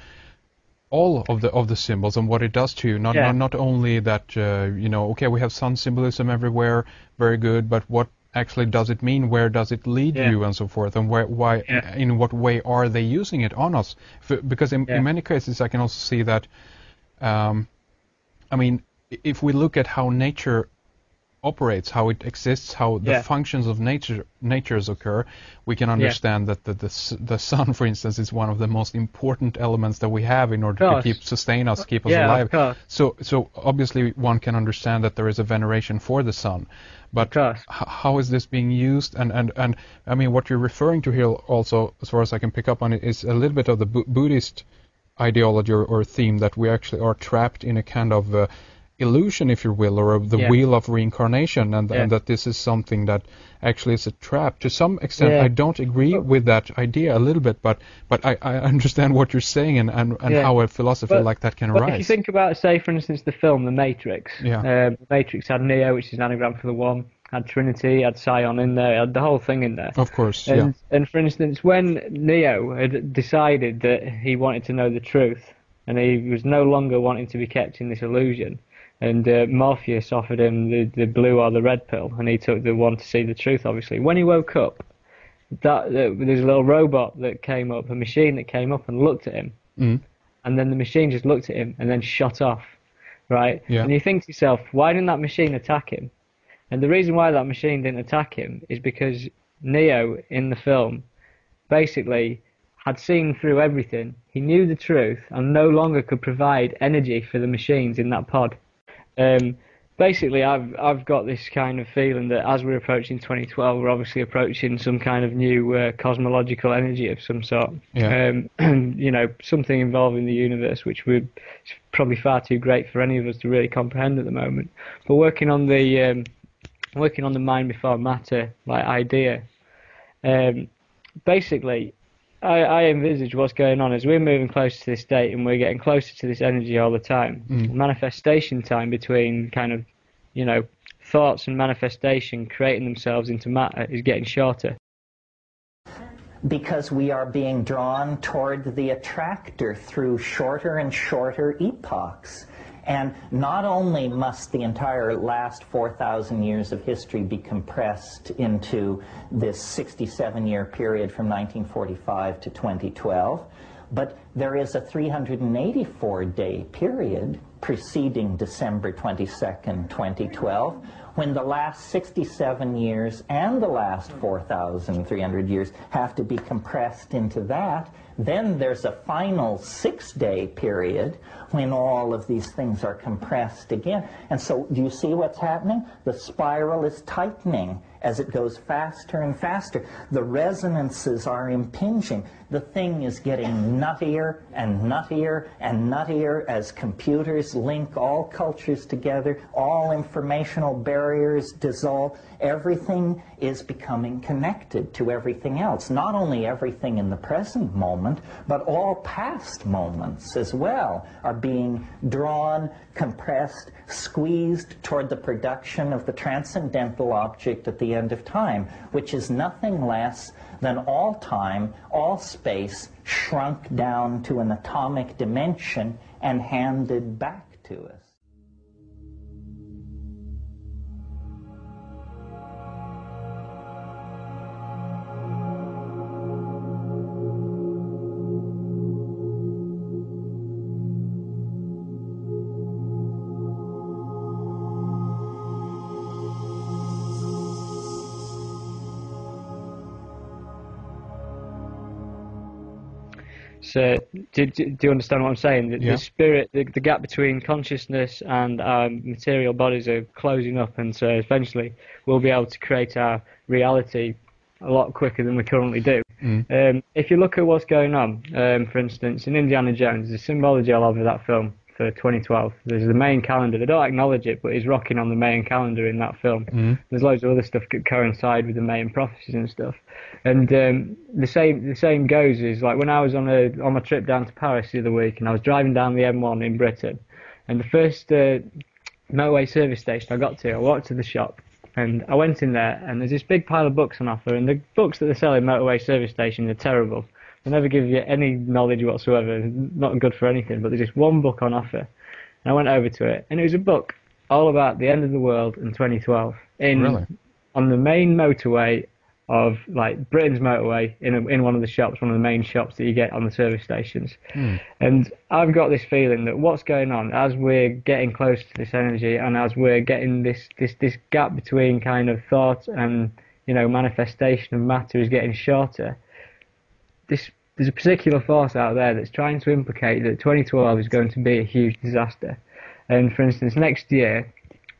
all of the symbols and what it does to you. Not only that, you know, okay, we have sun symbolism everywhere, very good, but what actually does it mean? Where does it lead you, and so forth? And in what way are they using it on us? Because in many cases, I can also see that. I mean, if we look at how nature operates, how it exists, how the functions of natures occur, we can understand that the sun, for instance, is one of the most important elements that we have in order to sustain us, keep us alive. So obviously one can understand that there is a veneration for the sun, but how is this being used? And I mean, what you're referring to here also, as far as I can pick up on it, is a little bit of the Buddhist ideology or theme, that we actually are trapped in a kind of illusion, if you will, or the wheel of reincarnation, and that this is something that actually is a trap. To some extent, I don't agree with that idea a little bit, but I understand what you're saying, and how a philosophy like that can arise. If you think about, say, for instance, the film The Matrix. The Matrix had Neo, which is an anagram for the One, had Trinity, had Sion in there, had the whole thing in there. Of course, And for instance, when Neo had decided that he wanted to know the truth, and he was no longer wanting to be kept in this illusion, and Morpheus offered him the blue or the red pill, and he took the one to see the truth, obviously. When he woke up, there's a little robot that came up, a machine that came up and looked at him. And then the machine just looked at him and then shot off, right? And you think to yourself, why didn't that machine attack him? And the reason why that machine didn't attack him is because Neo, in the film, basically had seen through everything. He knew the truth and no longer could provide energy for the machines in that pod. Basically, I've got this kind of feeling that as we're approaching 2012, we're obviously approaching some kind of new cosmological energy of some sort. Yeah. You know, something involving the universe, which is probably far too great for any of us to really comprehend at the moment. But working on the mind before matter idea, basically, I envisage what's going on as we're moving closer to this state and we're getting closer to this energy all the time. Manifestation time between kind of, you know, thoughts and manifestation creating themselves into matter is getting shorter. Because we are being drawn toward the attractor through shorter and shorter epochs. And not only must the entire last 4,000 years of history be compressed into this 67-year period from 1945 to 2012, but there is a 384-day period preceding December 22nd, 2012, when the last 67 years and the last 4,300 years have to be compressed into that. Then there's a final 6-day period when all of these things are compressed again. And so do you see what's happening? The spiral is tightening as it goes faster and faster. The resonances are impinging. The thing is getting nuttier and nuttier and nuttier as computers link all cultures together, all informational barriers dissolve. Everything is becoming connected to everything else. Not only everything in the present moment, but all past moments as well are being drawn, compressed, squeezed toward the production of the transcendental object at the end of time, which is nothing less than all time, all space, shrunk down to an atomic dimension and handed back to us. So, do you understand what I'm saying? Yeah. The spirit, the gap between consciousness and material bodies are closing up, and so eventually we'll be able to create our reality a lot quicker than we currently do. If you look at what's going on, for instance, in Indiana Jones, the symbology all over that film for 2012. There's the main calendar. They don't acknowledge it, but he's rocking on the main calendar in that film. There's loads of other stuff that coincide with the main prophecies and stuff. And the same goes is like when I was on my trip down to Paris the other week, and I was driving down the M1 in Britain, and the first motorway service station I got to, I walked to the shop, and I went in there, and there's this big pile of books on offer, and the books that they sell in motorway service stations are terrible. They never give you any knowledge whatsoever, not good for anything, but there's just one book on offer. And I went over to it, and it was a book all about the end of the world in 2012 on the main motorway of like Britain's motorway in one of the shops, one of the main shops that you get on the service stations. And I've got this feeling that what's going on as we're getting close to this energy, and as we're getting this gap between kind of thought and, you know, manifestation of matter is getting shorter. There's a particular force out there that's trying to implicate that 2012 is going to be a huge disaster. And for instance, next year,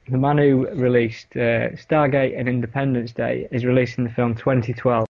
the man who released Stargate and Independence Day is releasing the film 2012.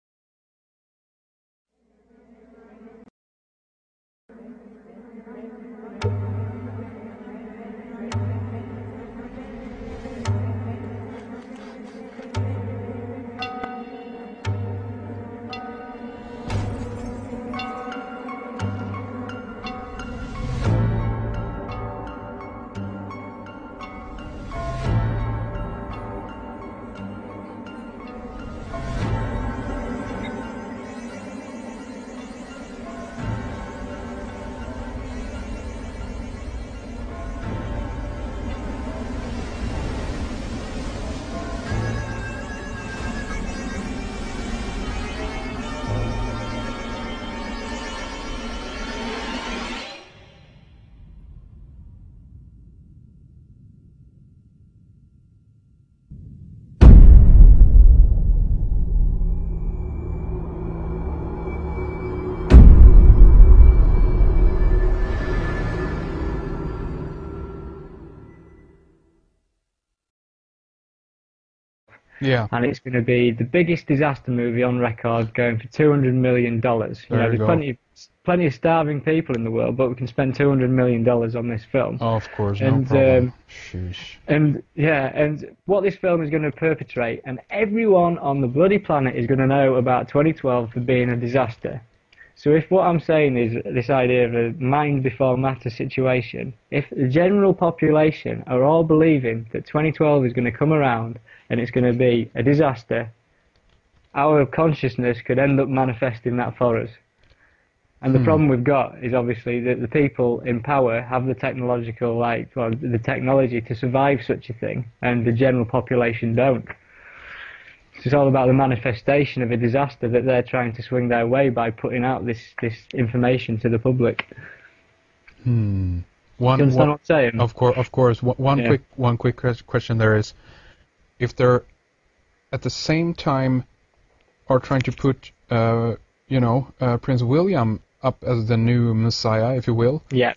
Yeah. And it's going to be the biggest disaster movie on record, going for $200 million. You know, There you there's go. plenty of starving people in the world, but we can spend $200 million on this film. Oh, of course, no And problem. Sheesh. and yeah, and what this film is going to perpetrate, and everyone on the bloody planet is going to know about 2012 for being a disaster. So if what I'm saying is this idea of a mind before matter situation, if the general population are all believing that 2012 is going to come around and it's going to be a disaster, our consciousness could end up manifesting that for us. And the problem we've got is obviously that the people in power have the the technology to survive such a thing, and the general population don't. It's all about the manifestation of a disaster that they're trying to swing their way by putting out this information to the public. Do you understand what I'm saying? Of course. One quick question there is, if they're at the same time are trying to put, Prince William up as the new Messiah, if you will. Yeah.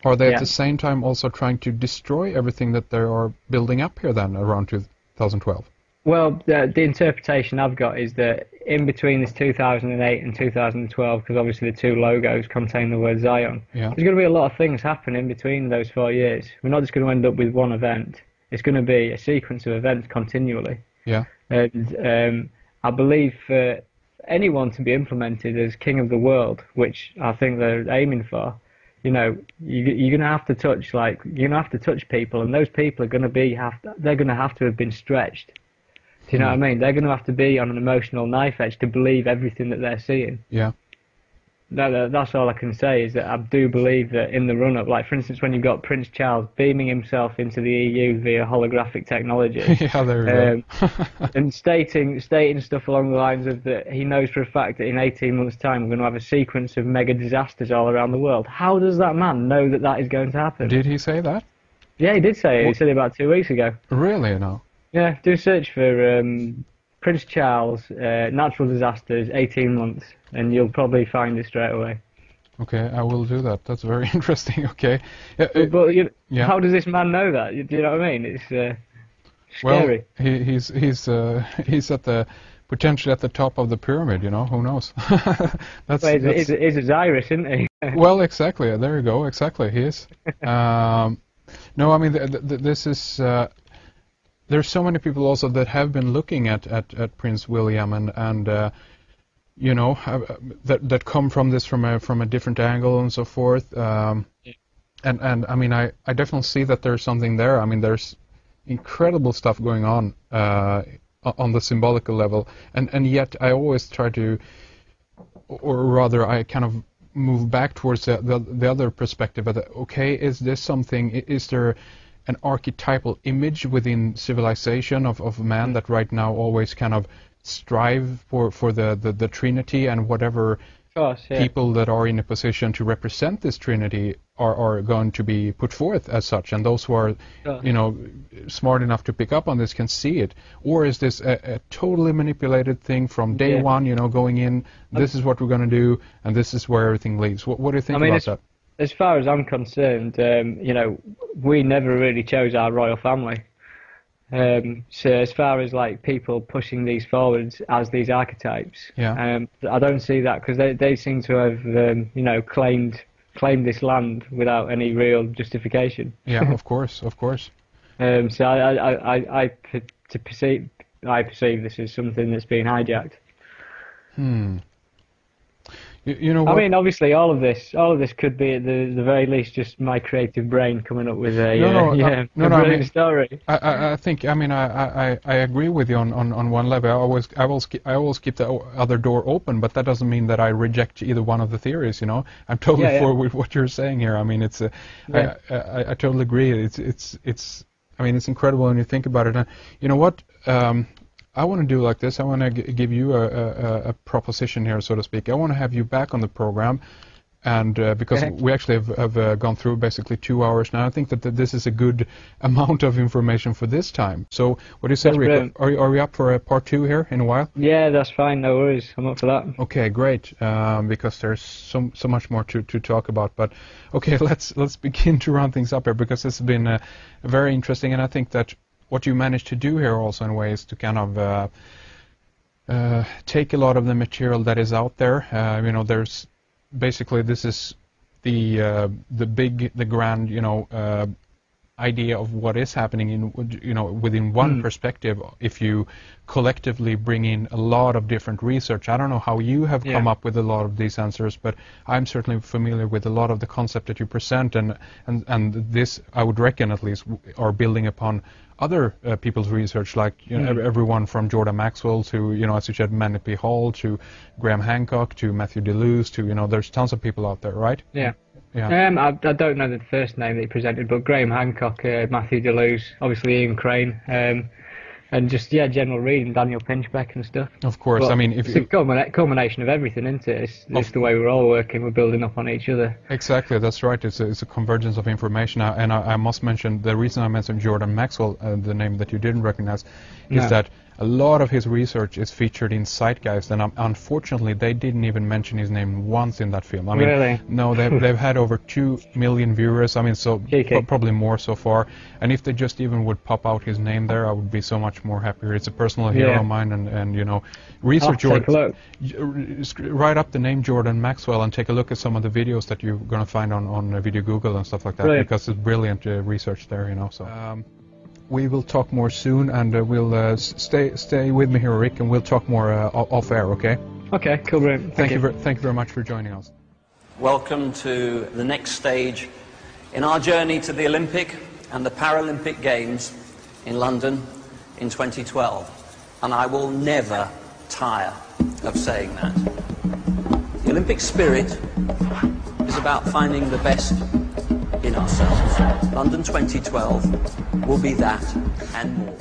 Are they at the same time also trying to destroy everything that they are building up here then around 2012? Well, the interpretation I've got is that in between this 2008 and 2012, because obviously the two logos contain the word Zion, there's going to be a lot of things happen in between those 4 years. We're not just going to end up with one event. It's going to be a sequence of events continually. Yeah. And I believe for anyone to be implemented as king of the world, which I think they're aiming for, you know, you're going to have to touch people, and those people are going to they're going to have to have been stretched. Do you know what I mean? They're going to have to be on an emotional knife edge to believe everything that they're seeing. Yeah. That's all I can say, is that I do believe that in the run-up, like for instance when you've got Prince Charles beaming himself into the EU via holographic technology, yeah, there you go. and stating stuff along the lines of that he knows for a fact that in 18 months' time we're going to have a sequence of mega disasters all around the world. How does that man know that that is going to happen? Did he say that? Yeah, he did say it. He said it about 2 weeks ago. Really? No. Yeah, do a search for Prince Charles, natural disasters, 18 months, and you'll probably find it straight away. Okay, I will do that. That's very interesting. Okay. But how does this man know that? Do you know what I mean? It's scary. Well, he's at the potentially at the top of the pyramid. You know, who knows? He's Osiris, isn't he? Well, exactly. There you go. Exactly, he is. No, I mean this is. There's so many people also that have been looking at Prince William and that come from this from a different angle and so forth. And I mean I definitely see that there's something there. I mean there's incredible stuff going on the symbolical level, and yet I always try to, or rather I kind of move back towards the other perspective. Okay, is this something? Is there an archetypal image within civilization of man that right now always kind of strive for the Trinity, and whatever people that are in a position to represent this Trinity are going to be put forth as such, and those who are smart enough to pick up on this can see it? Or is this a totally manipulated thing from day one, going in, this is what we're going to do, and this is where everything leads? What do you think about that? As far as I'm concerned, we never really chose our royal family. So as far as like people pushing these forwards as these archetypes, I don't see that, because they seem to have claimed this land without any real justification. Yeah, of course. So I perceive this as something that's been hijacked. You know what? I mean, obviously, all of this could be at the very least just my creative brain coming up with a brilliant story. I think, I mean, I agree with you on one level. I always keep the other door open, but that doesn't mean that I reject either one of the theories. I'm totally for with what you're saying here. I mean, it's I totally agree. It's I mean, it's incredible when you think about it. And you know what? I want to do like this. I want to give you a proposition here, so to speak. I want to have you back on the program, and because we actually have gone through basically 2 hours now, I think that this is a good amount of information for this time. So what do you say, Rick? Are we up for a part 2 here in a while? Yeah, that's fine. No worries. I'm up for that. Okay, great. Because there's so much more to talk about. But okay, let's begin to round things up here, because this has been very interesting, and I think that what you managed to do here also in a way is to kind of take a lot of the material that is out there. You know, there's basically this is the grand, you know, idea of what is happening in, you know, within one perspective. If you collectively bring in a lot of different research, I don't know how you have come up with a lot of these answers, but I'm certainly familiar with a lot of the concept that you present, and this I would reckon at least are building upon other people's research, like, you know, everyone from Jordan Maxwell to, you know, as you said, Manly P. Hall, to Graham Hancock, to Matthew Deleuze, to, you know, there's tons of people out there, right? Yeah. Yeah. I don't know the first name that he presented, but Graham Hancock, Matthew Deleuze, obviously Ian Crane, and just, general reading, Daniel Pinchbeck and stuff. Of course, but I mean, it's a culmination of everything, isn't it? It's the way we're all working, we're building up on each other. Exactly, that's right. It's a convergence of information. And I must mention, the reason I mentioned Jordan Maxwell, the name that you didn't recognize, is that a lot of his research is featured in Zeitgeist, and unfortunately they didn't even mention his name once in that film. I mean, really? No, they've had over 2 million viewers. I mean, so probably more so far. And if they just even would pop out his name there, I would be so much more happier. It's a personal hero of mine, and you know, research Jordan. Write up the name Jordan Maxwell and take a look at some of the videos that you're gonna find on Video Google and stuff like that, because it's brilliant research there, you know. So. We will talk more soon, and we'll stay with me here, Rick, and we'll talk more off air, okay? Okay, cool, brilliant. Thank you very much for joining us. Welcome to the next stage in our journey to the Olympic and the Paralympic Games in London in 2012. And I will never tire of saying that. The Olympic spirit is about finding the best in ourselves. London 2012 will be that and more.